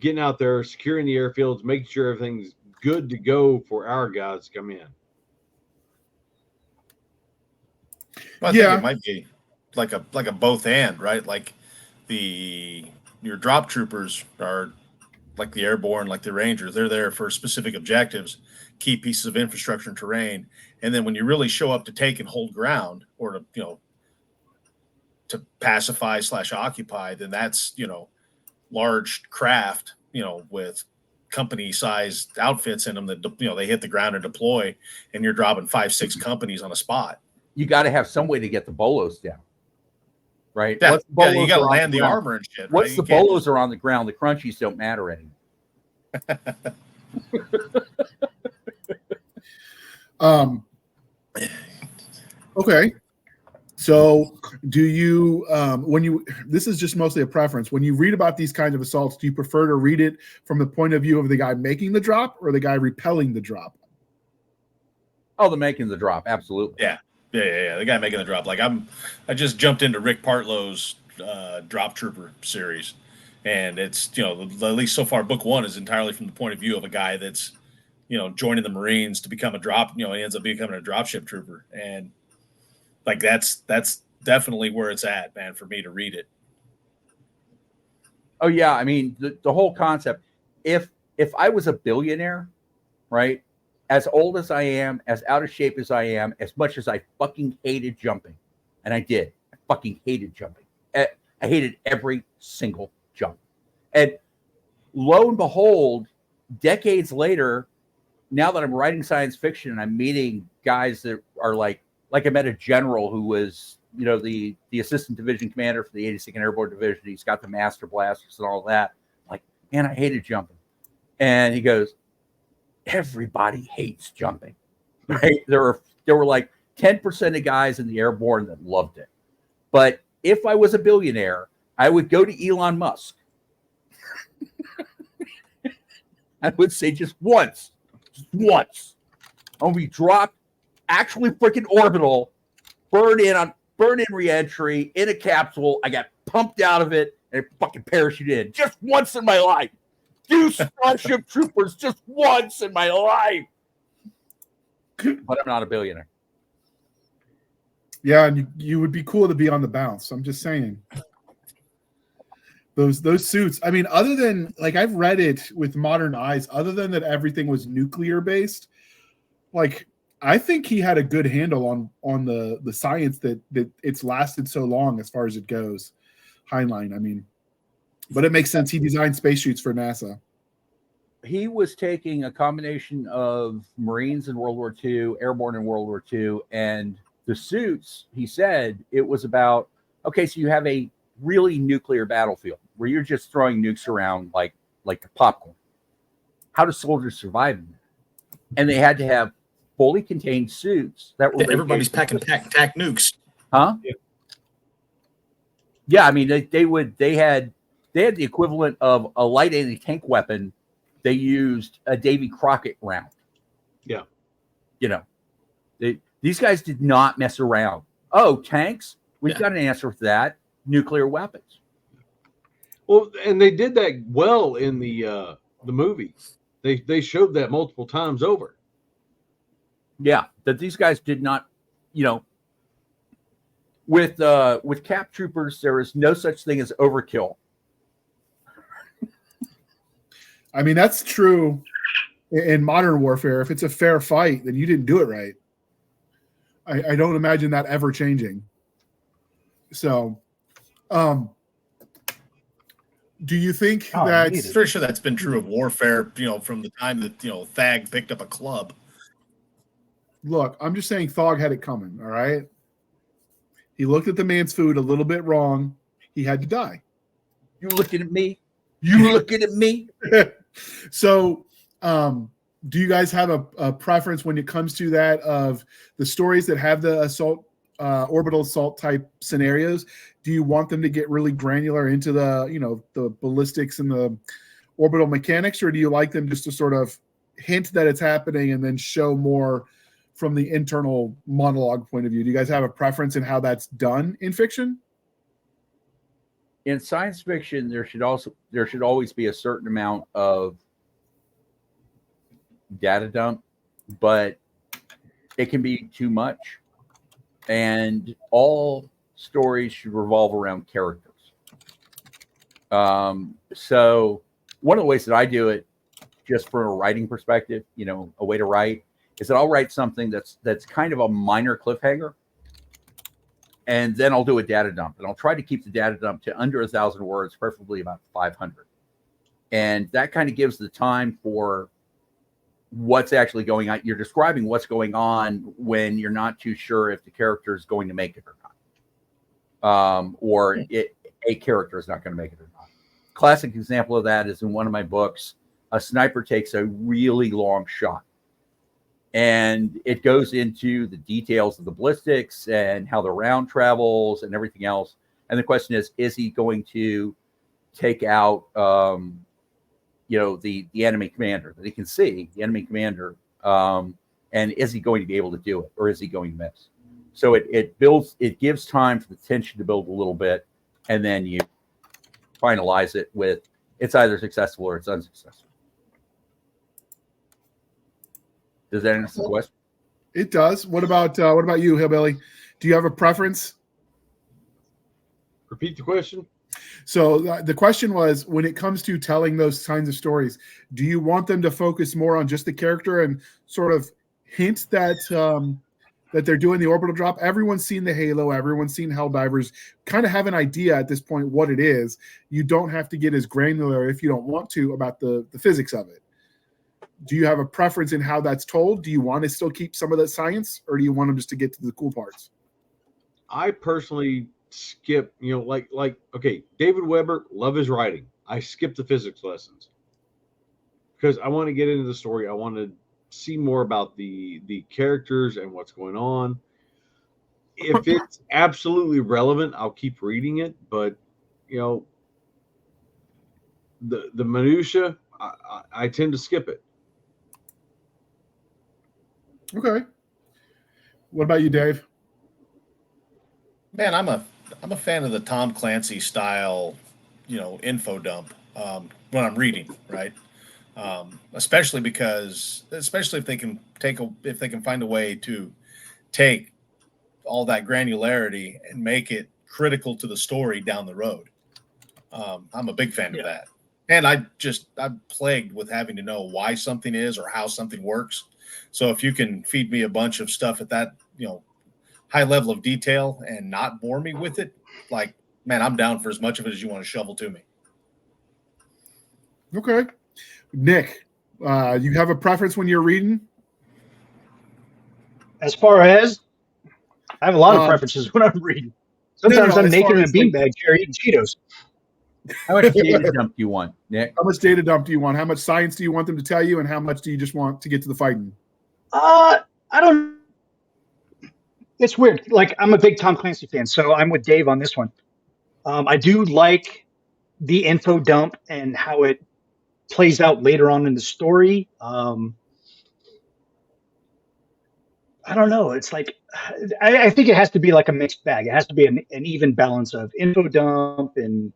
getting out there, securing the airfields, making sure everything's good to go for our guys to come in. Well, I think it might be like a both and, right? Like your drop troopers are like the airborne, like the Rangers. They're there for specific objectives, key pieces of infrastructure and terrain. And then when you really show up to take and hold ground, or to pacify / occupy, then that's, large craft, with company-sized outfits in them that, they hit the ground and deploy, and you're dropping 5-6 companies on a spot. You got to have some way to get the bolos down, right? Yeah, you got to land the armor and shit. Once the bolos are on the ground, the crunchies don't matter anymore. Okay. So do you, this is just mostly a preference. When you read about these kinds of assaults, do you prefer to read it from the point of view of the guy making the drop or the guy repelling the drop? Oh, the making the drop. Absolutely. Yeah. The guy making the drop. Like I just jumped into Rick Partlow's Drop Trooper series, and it's, at least so far, book 1 is entirely from the point of view of a guy that's, joining the Marines to become a drop, he ends up becoming a dropship trooper. And like, that's definitely where it's at, man, for me to read it. Oh yeah. I mean, the whole concept, if I was a billionaire, right, as old as I am, as out of shape as I am, as much as I fucking hated jumping, and I did, I fucking hated jumping. I hated every single jump. And lo and behold, decades later, now that I'm writing science fiction and I'm meeting guys that are like I met a general who was, the assistant division commander for the 82nd Airborne Division. He's got the master blasters and all that. I'm like, man, I hated jumping. And he goes, everybody hates jumping, right? There were like 10% of guys in the airborne that loved it. But if I was a billionaire, I would go to Elon Musk. I would say just once, I'll be dropped, actually freaking orbital, burn in re-entry in a capsule. I got pumped out of it and fucking parachute in just once in my life. Do Starship Troopers just once in my life. But I'm not a billionaire. Yeah, and you would be cool to be on the bounce. I'm just saying. Those suits. I mean, other than, like, I've read it with modern eyes, other than that everything was nuclear based, like, I think he had a good handle on the science that it's lasted so long as far as it goes. Heinlein, I mean. But it makes sense. He designed spacesuits for NASA. He was taking a combination of Marines in World War II, airborne in World War II, and the suits, he said, it was about, okay, so you have a really nuclear battlefield where you're just throwing nukes around like popcorn. How do soldiers survive in that? And they had to have fully contained suits that were everybody's packing tac nukes. Huh? Yeah, I mean they had they had the equivalent of a light anti-tank weapon. They used a Davy Crockett round. Yeah. You know, these guys did not mess around. Oh, tanks? We've got an answer for that. Nuclear weapons. Well, and they did that well in the movie. They showed that multiple times over. Yeah, that these guys did not, you know, with cap troopers, there is no such thing as overkill. I mean, that's true in modern warfare. If it's a fair fight, then you didn't do it right. I don't imagine that ever changing. So, do you think that's pretty sure that's been true of warfare, you know, from the time that, you know, Thag picked up a club. Look, I'm just saying Thog had it coming, all right? He looked at the man's food a little bit wrong. He had to die. You looking at me? You looking at me? So, do you guys have a preference when it comes to that of the stories that have the assault, orbital assault type scenarios? Do you want them to get really granular into the, you know, the ballistics and the orbital mechanics, or do you like them just to sort of hint that it's happening and then show more from the internal monologue point of view? Do you guys have a preference in how that's done in fiction? In science fiction, there should always be a certain amount of data dump, but it can be too much. And all stories should revolve around characters. So one of the ways that I do it, just from a writing perspective, you know, a way to write is that I'll write something that's kind of a minor cliffhanger, and then I'll do a data dump, and I'll try to keep the data dump to under 1,000 words, preferably about 500. And that kind of gives the time for what's actually going on. You're describing what's going on when you're not too sure if the character is going to make it or not, or a character is not going to make it or not. Classic example of that is in one of my books. A sniper takes a really long shot, and it goes into the details of the ballistics and how the round travels and everything else. And the question is he going to take out, you know, the enemy commander that he can see, the enemy commander, and is he going to be able to do it, or is he going to miss? So it gives time for the tension to build a little bit, and then you finalize it with it's either successful or it's unsuccessful. Does that answer the question? It does. What about you, Hillbilly? Do you have a preference? Repeat the question. So the question was, when it comes to telling those kinds of stories, do you want them to focus more on just the character and sort of hint that that they're doing the orbital drop? Everyone's seen the Halo. Everyone's seen Helldivers. Kind of have an idea at this point what it is. You don't have to get as granular if you don't want to about the physics of it. Do you have a preference in how that's told? Do you want to still keep some of the science, or do you want them just to get to the cool parts? I personally skip, you know, like okay, David Weber, love his writing. I skip the physics lessons because I want to get into the story. I want to see more about the characters and what's going on. If it's absolutely relevant, I'll keep reading it. But you know, the minutia, I tend to skip it. Okay. What about you, Dave? Man, I'm a fan of the Tom Clancy style, you know, info dump when I'm reading, right? Especially if they can find a way to take all that granularity and make it critical to the story down the road. I'm a big fan of that. And I'm plagued with having to know why something is or how something works. So if you can feed me a bunch of stuff at that, you know, high level of detail and not bore me with it, like, man, I'm down for as much of it as you want to shovel to me. Okay. Nick, you have a preference when you're reading? As far as, I have a lot of preferences when I'm reading. Sometimes I'm naked in a beanbag chair eating Cheetos. How much data dump do you want, Nick? How much data dump do you want? How much science do you want them to tell you, and how much do you just want to get to the fighting? I don't. It's weird. Like, I'm a big Tom Clancy fan, so I'm with Dave on this one. I do like the info dump and how it plays out later on in the story. I don't know. It's like I think it has to be like a mixed bag. It has to be an even balance of info dump and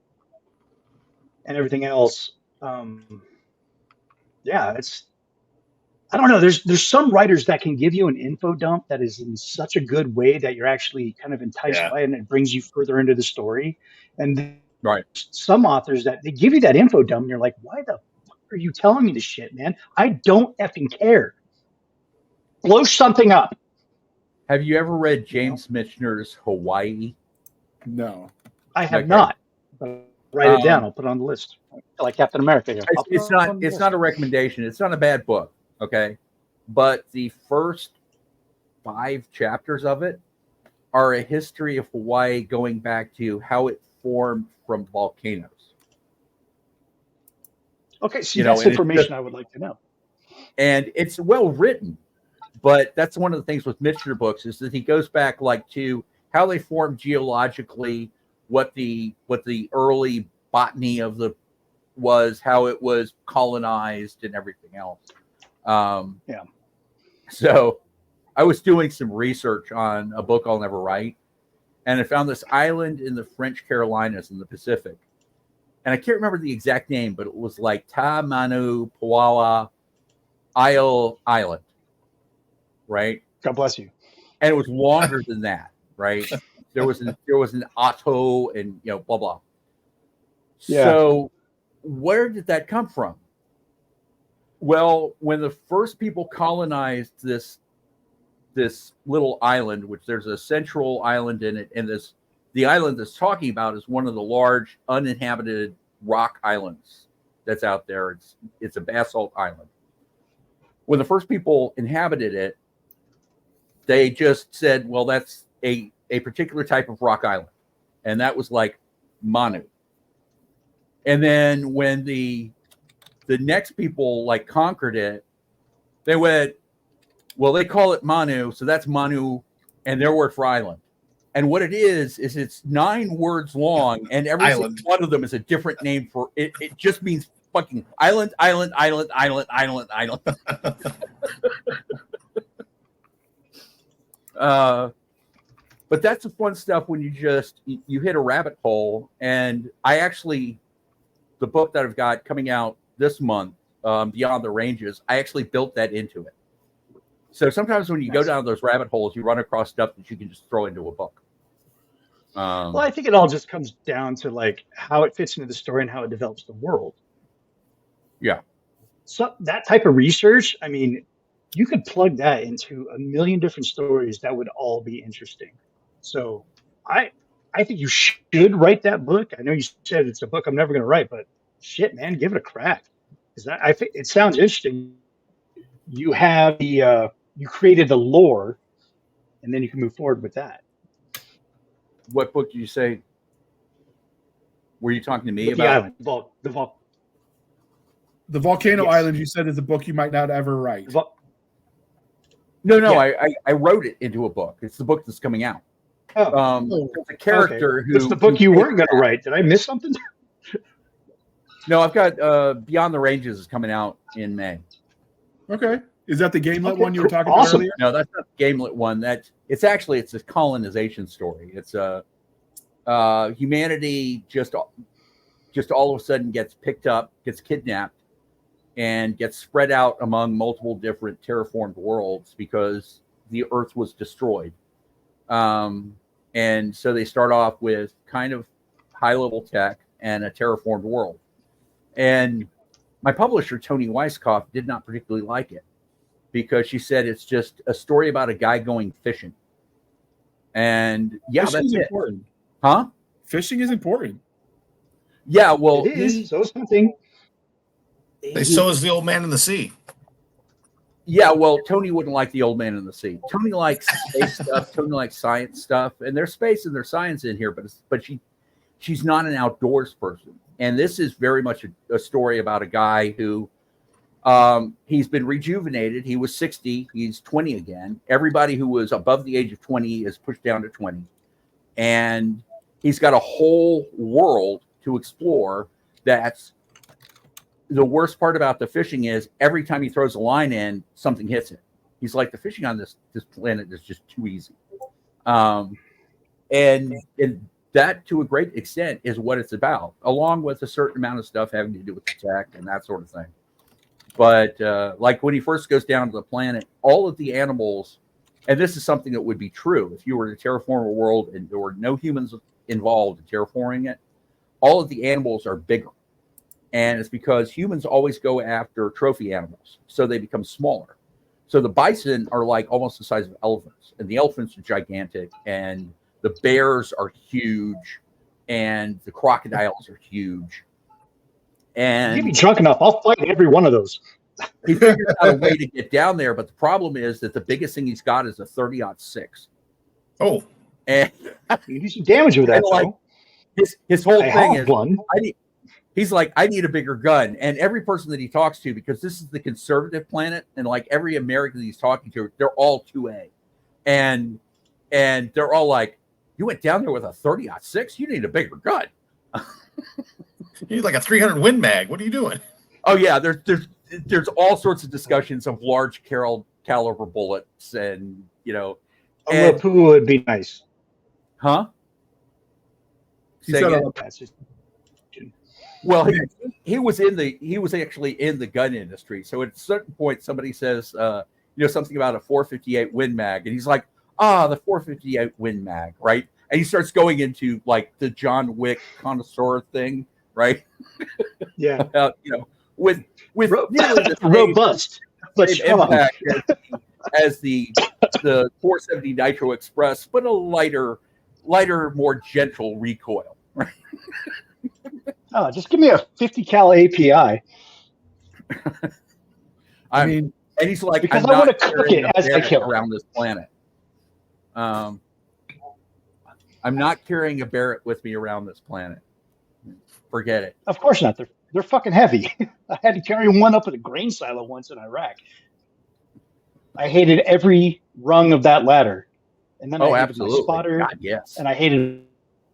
everything else. Yeah, it's I don't know. There's some writers that can give you an info dump that is in such a good way that you're actually kind of enticed Yeah. by it and it brings you further into the story. And Right. some authors that they give you that info dump and you're like, why the fuck are you telling me this shit, man? I don't effing care. Blow something up. Have you ever read James Michener's Hawaii? No. I have Okay. not. But write it down. Um, I'll put it on the list. Like Captain America here. I'll put It's it on not the it's list. not a recommendation. It's not a bad book, okay? But the first 5 chapters of it are a history of Hawaii going back to how it formed from volcanoes. Okay, see, You know, that's and it's information just- I would like to know. And it's well written, but that's one of the things with Michener books is that he goes back like to how they formed geologically, what the early botany of the was, how it was colonized and everything else. Yeah. So I was doing some research on a book I'll never write, and I found this island in the French Carolinas in the Pacific. And I can't remember the exact name, but it was like Ta Manu Puala Island, right? God bless you. And it was longer than that, right? There was an Otto and blah blah. Yeah. So where did that come from? Well, when the first people colonized this little island, which there's a central island in it, and the island that's talking about is one of the large uninhabited rock islands that's out there. It's a basalt island. When the first people inhabited it, they just said, well, that's a particular type of rock island. And that was like Manu. And then when the next people like conquered it, they went, well, they call it Manu, so that's Manu and their word for island. And what it is it's 9 words long, and every single one of them is a different name for it. It just means fucking island, island, island, island, island, island. But that's the fun stuff when you hit a rabbit hole. And I actually, the book that I've got coming out this month, Beyond the Ranges, I actually built that into it. So sometimes when you go down those rabbit holes, you run across stuff that you can just throw into a book. Well, I think it all just comes down to like how it fits into the story and how it develops the world. Yeah. So that type of research, I mean, you could plug that into a million different stories that would all be interesting. So I think you should write that book. I know you said it's a book I'm never going to write, but shit, man, give it a crack. Because I think it sounds interesting. You have you created the lore, and then you can move forward with that. What book did you say? Were you talking to me With about? the island, The Volcano Yes. Island, you said, is a book you might not ever write. No, Yeah. I wrote it into a book. It's the book that's coming out. Oh, There's a character who. it's the book you weren't going to write. Did I miss something? No, I've got Beyond the Ranges is coming out in May. Okay. Is that the Gamelet Okay, one you were cool. talking Awesome. about earlier? No, that's not the Gamelet one. It's a colonization story. It's humanity just all of a sudden gets picked up, gets kidnapped, and gets spread out among multiple different terraformed worlds because the Earth was destroyed. And so they start off with kind of high-level tech and a terraformed world. And my publisher, Toni Weisskopf, did not particularly like it because she said it's just a story about a guy going fishing. And yeah, Fishing that's is it. important. Huh? Fishing is important. Yeah, well, It is. So something. So is the old man in the sea. Yeah, well, Tony wouldn't like the old man in the sea. Tony likes space stuff. Tony likes science stuff, and there's space and there's science in here, but she's not an outdoors person. And this is very much a story about a guy who he's been rejuvenated. He was 60, he's 20 again. Everybody who was above the age of 20 is pushed down to 20, and he's got a whole world to explore. That's the worst part about the fishing is every time he throws a line in, something hits it. He's like, the fishing on this planet is just too easy. And that, to a great extent, is what it's about, along with a certain amount of stuff having to do with the tech and that sort of thing. But like when he first goes down to the planet, all of the animals, and this is something that would be true if you were to terraform a world and there were no humans involved in terraforming it, all of the animals are bigger. And it's because humans always go after trophy animals, so they become smaller. So the bison are like almost the size of elephants, and the elephants are gigantic, and the bears are huge, and the crocodiles are huge. And you get me drunk enough, I'll fight every one of those. he figured out a way to get down there, but the problem is that the biggest thing he's got is a 30-06. Oh, And You do some damage with that, like, though. his whole I thing have is, one. he's like, I need a bigger gun. And every person that he talks to, because this is the conservative planet, and like every American that he's talking to, they're all 2A. And they're all like, you went down there with a 30-06? You need a bigger gun. you need like a 300 Win Mag. What are you doing? Oh yeah, there's all sorts of discussions of large caliber bullets, and you know, A Rapua would be nice. huh? He Say said again? That's just, Well, he was actually in the gun industry. So at a certain point, somebody says, something about a 458 Win Mag, and he's like, the 458 Win Mag, right? And he starts going into like the John Wick connoisseur thing, right? yeah. With nearly the same, Robust, but same strong. impact as the 470 Nitro Express, but a lighter, more gentle recoil. Right? Oh, just give me a 50 cal API. I mean, and he's like, because I'm I want not to cook carrying it a as I Barrett kill it. around this planet. I'm not carrying a Barrett with me around this planet. Forget it. Of course not. They're fucking heavy. I had to carry one up at a grain silo once in Iraq. I hated every rung of that ladder. And then I hated absolutely. my spotter. God, yes. And I hated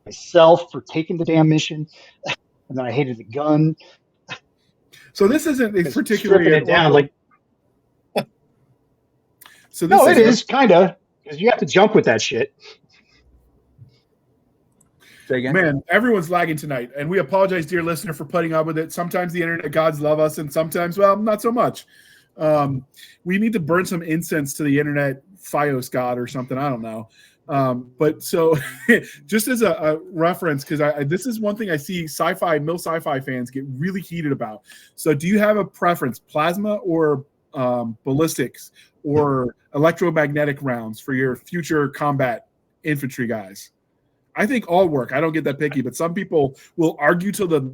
myself for taking the damn mission. And then I hated the gun. So this isn't Because particularly stripping it down like so. This no, it isn't- is kind of because you have to jump with that shit. Say again? Man, everyone's lagging tonight, and we apologize, dear listener, for putting up with it. Sometimes the internet gods love us, and sometimes, well, not so much. We need to burn some incense to the internet Fios god or something. I don't know. But so just as a reference, because this is one thing I see sci-fi fans get really heated about. So do you have a preference, plasma or ballistics or electromagnetic rounds for your future combat infantry guys? I think all work. I don't get that picky, but some people will argue till the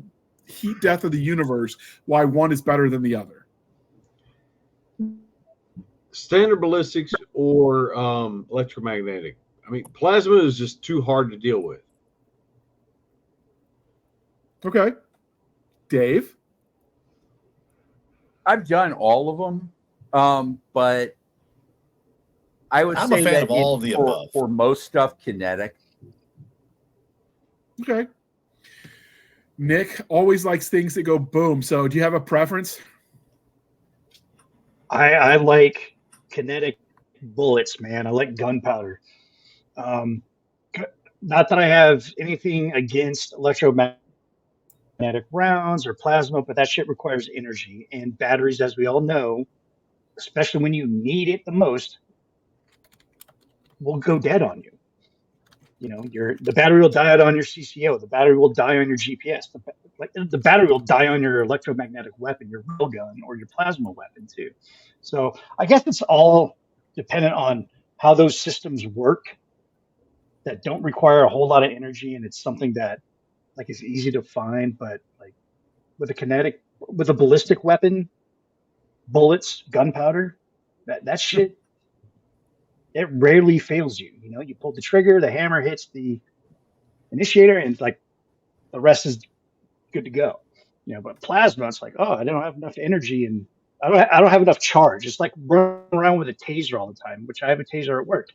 heat death of the universe why one is better than the other. Standard ballistics or electromagnetic. I mean, plasma is just too hard to deal with. Okay. Dave? I've done all of them, but I would I'm say a fan that of all of the above. For most stuff, kinetic. Okay. Nick always likes things that go boom. So do you have a preference? I like kinetic bullets, man. I like gunpowder. Not that I have anything against electromagnetic rounds or plasma, but that shit requires energy. And batteries, as we all know, especially when you need it the most, will go dead on you. You know, the battery will die out on your CCO. The battery will die on your GPS. The battery will die on your electromagnetic weapon, your railgun, or your plasma weapon too. So I guess it's all dependent on how those systems work that don't require a whole lot of energy, and it's something that like is easy to find. But like with a ballistic weapon, bullets, gunpowder, that shit, it rarely fails you. You know, you pull the trigger, the hammer hits the initiator, and like the rest is good to go. You know, but plasma, it's like, oh, I don't have enough energy, and I don't have enough charge. It's like running around with a taser all the time, which I have a taser at work.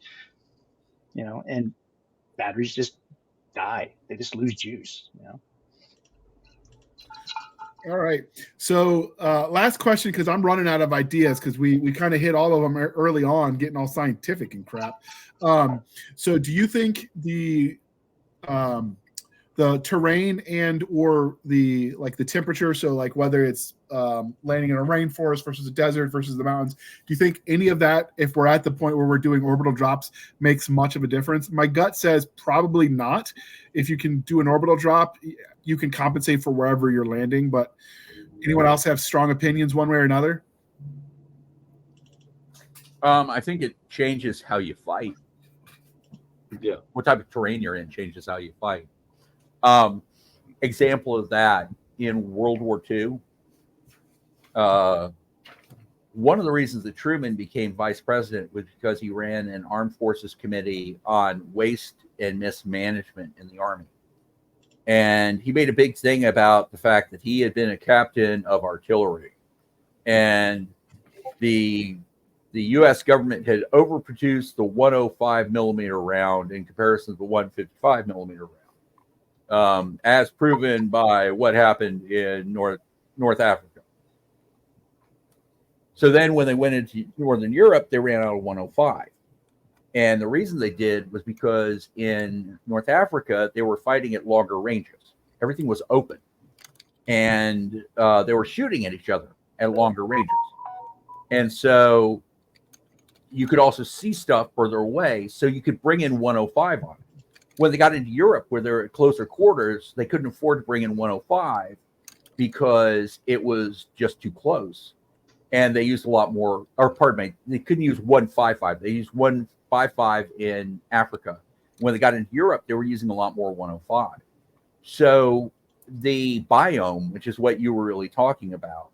You know, and batteries just die. They just lose juice. You know. All right. So last question, because I'm running out of ideas because we kind of hit all of them early on, getting all scientific and crap. So do you think the terrain and or the temperature, so like whether it's landing in a rainforest versus a desert versus the mountains, do you think any of that, if we're at the point where we're doing orbital drops, makes much of a difference? My gut says probably not. If you can do an orbital drop, you can compensate for wherever you're landing, but anyone else have strong opinions one way or another? I think it changes how you fight. Yeah. What type of terrain you're in changes how you fight. Example of that in World War II. One of the reasons that Truman became vice president was because he ran an armed forces committee on waste and mismanagement in the Army. And he made a big thing about the fact that he had been a captain of artillery. And the U.S. government had overproduced the 105 millimeter round in comparison to the 155 millimeter round, as proven by what happened in North Africa. So then when they went into Northern Europe, they ran out of 105. And the reason they did was because in North Africa, they were fighting at longer ranges. Everything was open. And they were shooting at each other at longer ranges. And so you could also see stuff further away, so you could bring in 105 on it. When they got into Europe, where they're at closer quarters, they couldn't afford to bring in 105 because it was just too close. And they used a lot more, or pardon me, they couldn't use 155. They used 155 in Africa. When they got into Europe, they were using a lot more 105. So the biome, which is what you were really talking about,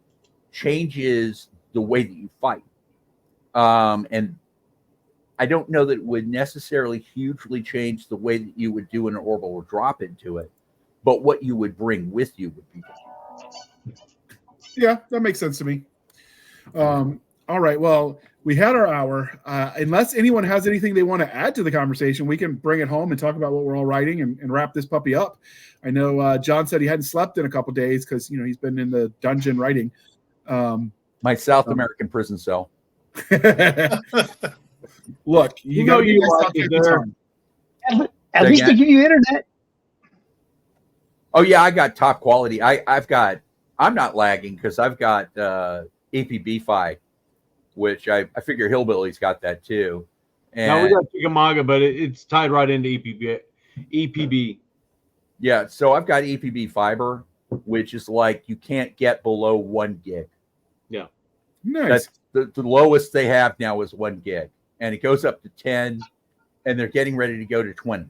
changes the way that you fight. And I don't know that it would necessarily hugely change the way that you would do an orbital drop into it, but what you would bring with you would be different. Yeah, that makes sense to me. All right. Well, we had our hour. Unless anyone has anything they want to add to the conversation, we can bring it home and talk about what we're all writing and wrap this puppy up. I know John said he hadn't slept in a couple days because he's been in the dungeon writing. My South American prison cell. Look, you got to be there. At least they give you internet. Oh yeah, I got top quality. I'm not lagging because I've got APB-Fi, which I figure Hillbilly's got that too. And now we got Chickamauga, but it's tied right into EPB. Yeah, so I've got EPB fiber, which is like you can't get below 1 gig. Yeah, nice. That's the lowest they have now is 1 gig, and it goes up to 10, and they're getting ready to go to 20.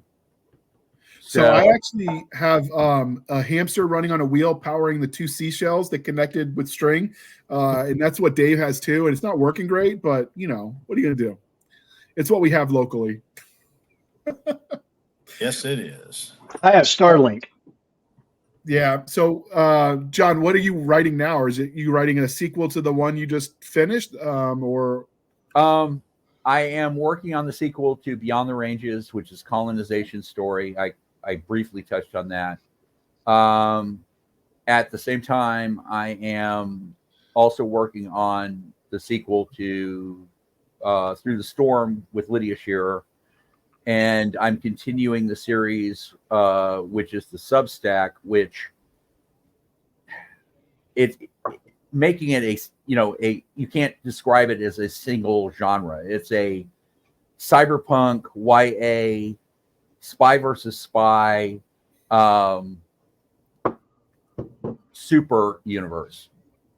So I actually have a hamster running on a wheel powering the 2 seashells that connected with string. And that's what Dave has too. And it's not working great, but what are you going to do? It's what we have locally. Yes, it is. I have Starlink. Yeah. So, John, what are you writing now? Or is it you writing a sequel to the one you just finished? I am working on the sequel to Beyond the Ranges, which is colonization story. I briefly touched on that. At the same time, I am also working on the sequel to Through the Storm with Lydia Shearer. And I'm continuing the series, which is the Substack, which it's making it you can't describe it as a single genre. It's a cyberpunk, YA, spy versus spy, super universe.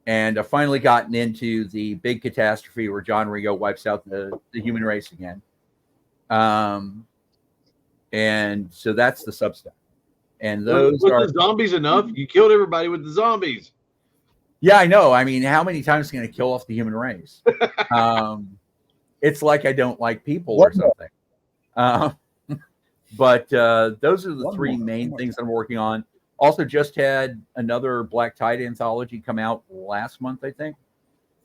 And I've finally gotten into the big catastrophe where John Ringo wipes out the human race again. And so that's the Substack. And those are the zombies enough. You killed everybody with the zombies. Yeah, I know. I mean, how many times can I kill off the human race? It's like I don't like people or something. But those are the three main things I'm working on. Also, just had another Black Tide anthology come out last month, I think.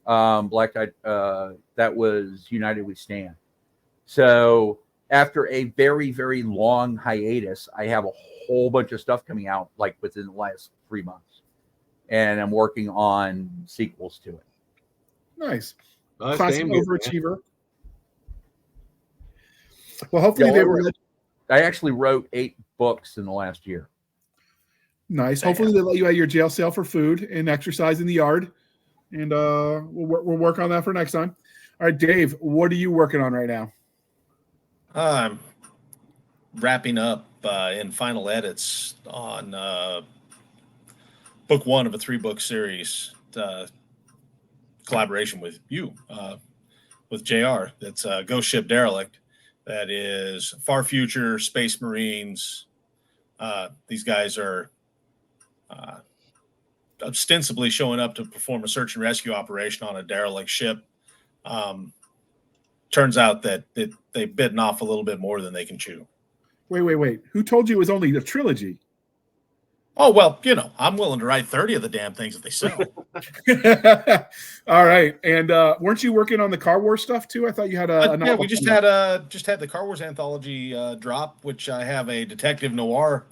Black Tide, that was United We Stand. So after a very, very long hiatus, I have a whole bunch of stuff coming out like within the last 3 months. and I'm working on sequels to it. Nice. That's Classic damn good, man. overachiever. Well, hopefully they were I actually wrote 8 books in the last year. nice. Hopefully they let you out of your jail cell for food and exercise in the yard. And we'll work on that for next time. All right, Dave, what are you working on right now? I'm wrapping up in final edits on book 1 of a 3-book series, collaboration with you, with JR. That's Ghost Ship Derelict. That is far future space marines. These guys are ostensibly showing up to perform a search and rescue operation on a derelict ship. Turns out that they've bitten off a little bit more than they can chew. Wait. Who told you it was only a trilogy? Oh, well, I'm willing to write 30 of the damn things that they sell. All right. And weren't you working on the Car Wars stuff too? I thought you had a yeah, we just had the Car Wars anthology drop, which I have a detective noir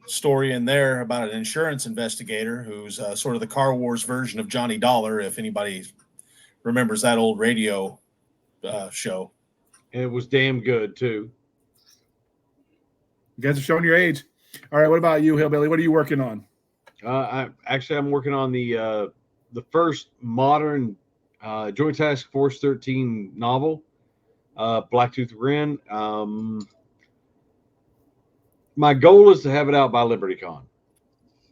story in there about an insurance investigator who's sort of the Car Wars version of Johnny Dollar, if anybody remembers that old radio show. And it was damn good too. You guys are showing your age. All right. What about you, Hillbilly? What are you working on? I'm working on the first modern Joint Task Force 13 novel, Blacktooth Ren. My goal is to have it out by LibertyCon.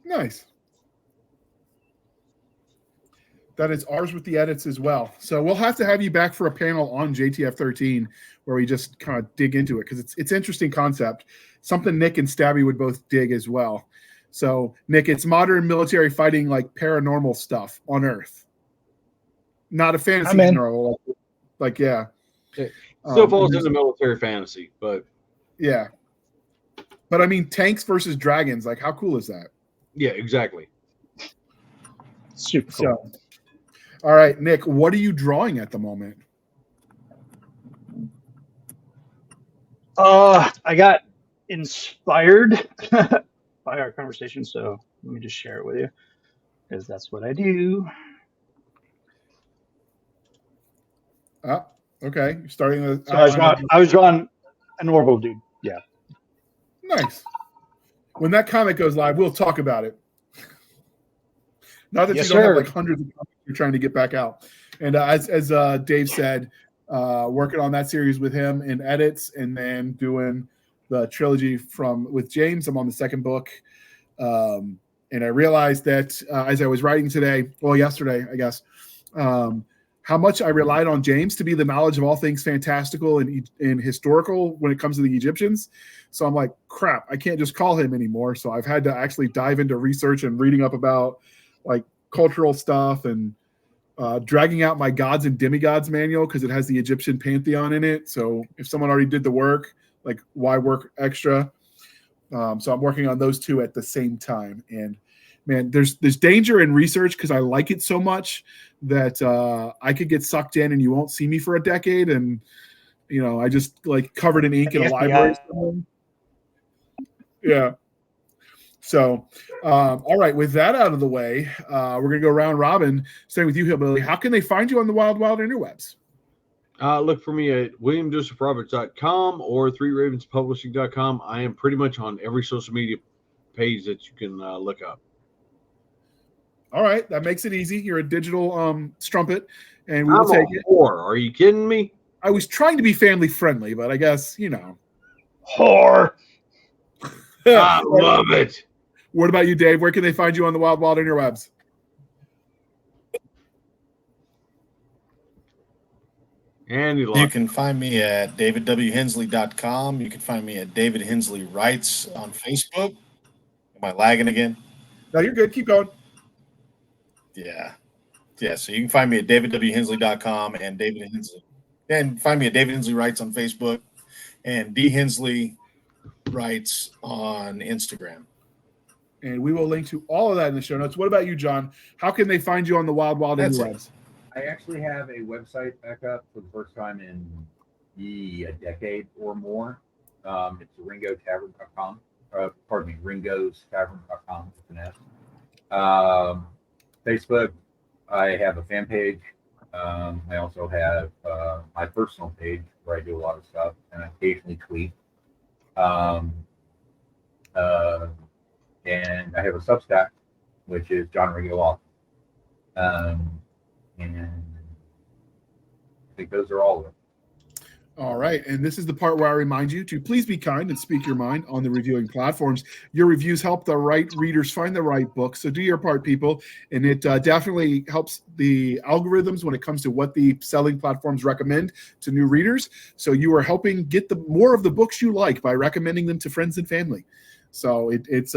Nice. That is ours with the edits as well. So we'll have to have you back for a panel on JTF 13 where we just kind of dig into it because it's interesting concept. Something Nick and Stabby would both dig as well. So, Nick, it's modern military fighting like paranormal stuff on Earth. Not a fantasy genre. Like yeah. It still falls into military fantasy, but yeah. But I mean, tanks versus dragons. Like, how cool is that? Yeah, exactly. Super cool. So, all right, Nick, what are you drawing at the moment? I got inspired by our conversation, so let me just share it with you because that's what I do. Okay. You're starting with. So I was drawing an orbital dude. Yeah. Nice. When that comic goes live, we'll talk about it. Not that Yes, you don't sir. have like hundreds of comics you're trying to get back out. And as Dave said, working on that series with him in edits and then doing the trilogy with James. I'm on the second book. And I realized that as I was writing yesterday, I guess, how much I relied on James to be the knowledge of all things fantastical and historical when it comes to the Egyptians. So I'm like, crap, I can't just call him anymore. So I've had to actually dive into research and reading up about like cultural stuff and dragging out my gods and demigods manual because it has the Egyptian pantheon in it. So if someone already did the work, like why work extra? So I'm working on those two at the same time. And man, there's danger in research because I like it so much that I could get sucked in and you won't see me for a decade. And, I just like covered in ink in a library. Yeah. So, all right, with that out of the way, we're going to go round robin. Starting with you, Hillbilly. How can they find you on the wild interwebs? Look for me at williamjosephroberts.com or 3ravenspublishing.com. I am pretty much on every social media page that you can look up. All right, that makes it easy. You're a digital strumpet, and we will take it. Are you kidding me? I was trying to be family friendly, but I guess, Whore. I love it. What about you, Dave? Where can they find you on the wild interwebs? And you can find me at davidwhensley.com. You can find me at David Hensley Writes on Facebook. Am I lagging again? No, you're good. Keep going. Yeah. So you can find me at davidwhensley.com and David Hensley. And find me at David Hensley Writes on Facebook and D Hensley Writes on Instagram. And we will link to all of that in the show notes. What about you, John? How can they find you on the wild interwebs? I actually have a website back up for the first time in a decade or more. It's ringotavern.com. Pardon me, ringostavern.com with an S. Facebook, I have a fan page. I also have my personal page where I do a lot of stuff and I occasionally tweet. And I have a Substack, which is John Ringo Law. And I think those are all of them. All right. And this is the part where I remind you to please be kind and speak your mind on the reviewing platforms. Your reviews help the right readers find the right book. So do your part, people. And it definitely helps the algorithms when it comes to what the selling platforms recommend to new readers. So you are helping get the more of the books you like by recommending them to friends and family. So it's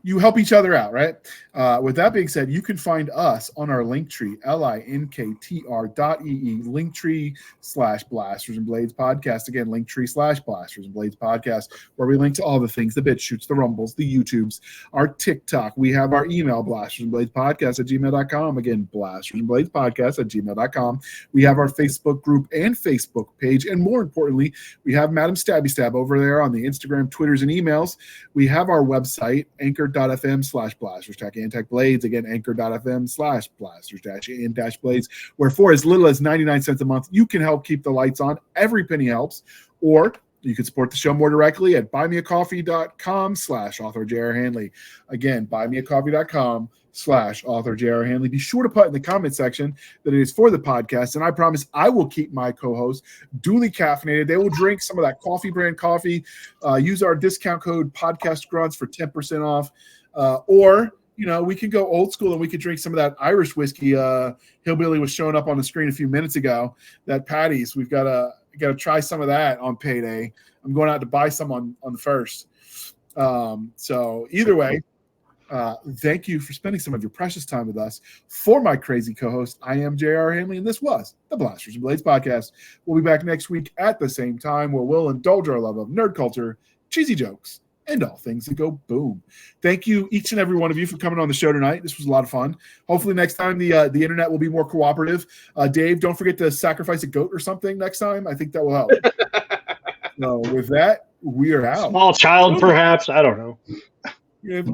you help each other out, right? With that being said, you can find us on our Linktree, linktr.ee, Linktree/Blasters and Blades podcast. Again, Linktree/Blasters and Blades podcast, where we link to all the things, the BitChutes, the Rumbles, the YouTubes, our TikTok. We have our email, blastersandbladespodcast@gmail.com. Again, blastersandbladespodcast@gmail.com. We have our Facebook group and Facebook page. And more importantly, we have Madam Stabby Stab over there on the Instagram, Twitters, and emails. We have our website, anchor.fm/blasters-and-blades. Again, anchor.fm/blasters-and-blades, where for as little as 99 cents a month, you can help keep the lights on. Every penny helps. Or you can support the show more directly at we I promise I will keep my co-hosts duly caffeinated. They will drink some of that coffee brand coffee. Use our discount code podcast grunts for 10% off. Or we could go old school and we could drink some of that Irish whiskey. Hillbilly was showing up on the screen a few minutes ago. That Patty's. We've got to try some of that on payday. I'm going out to buy some on the first. So either way, thank you for spending some of your precious time with us. For my crazy co-host, I am J.R. Handley, and this was the Blasters and Blades podcast. We'll be back next week at the same time, where we'll indulge our love of nerd culture, cheesy jokes, and all things that go boom. Thank you, each and every one of you, for coming on the show tonight. This was a lot of fun. Hopefully next time the internet will be more cooperative. Dave, don't forget to sacrifice a goat or something next time. I think that will help. So with that, we are out. Small child, perhaps. I don't know. Whatever.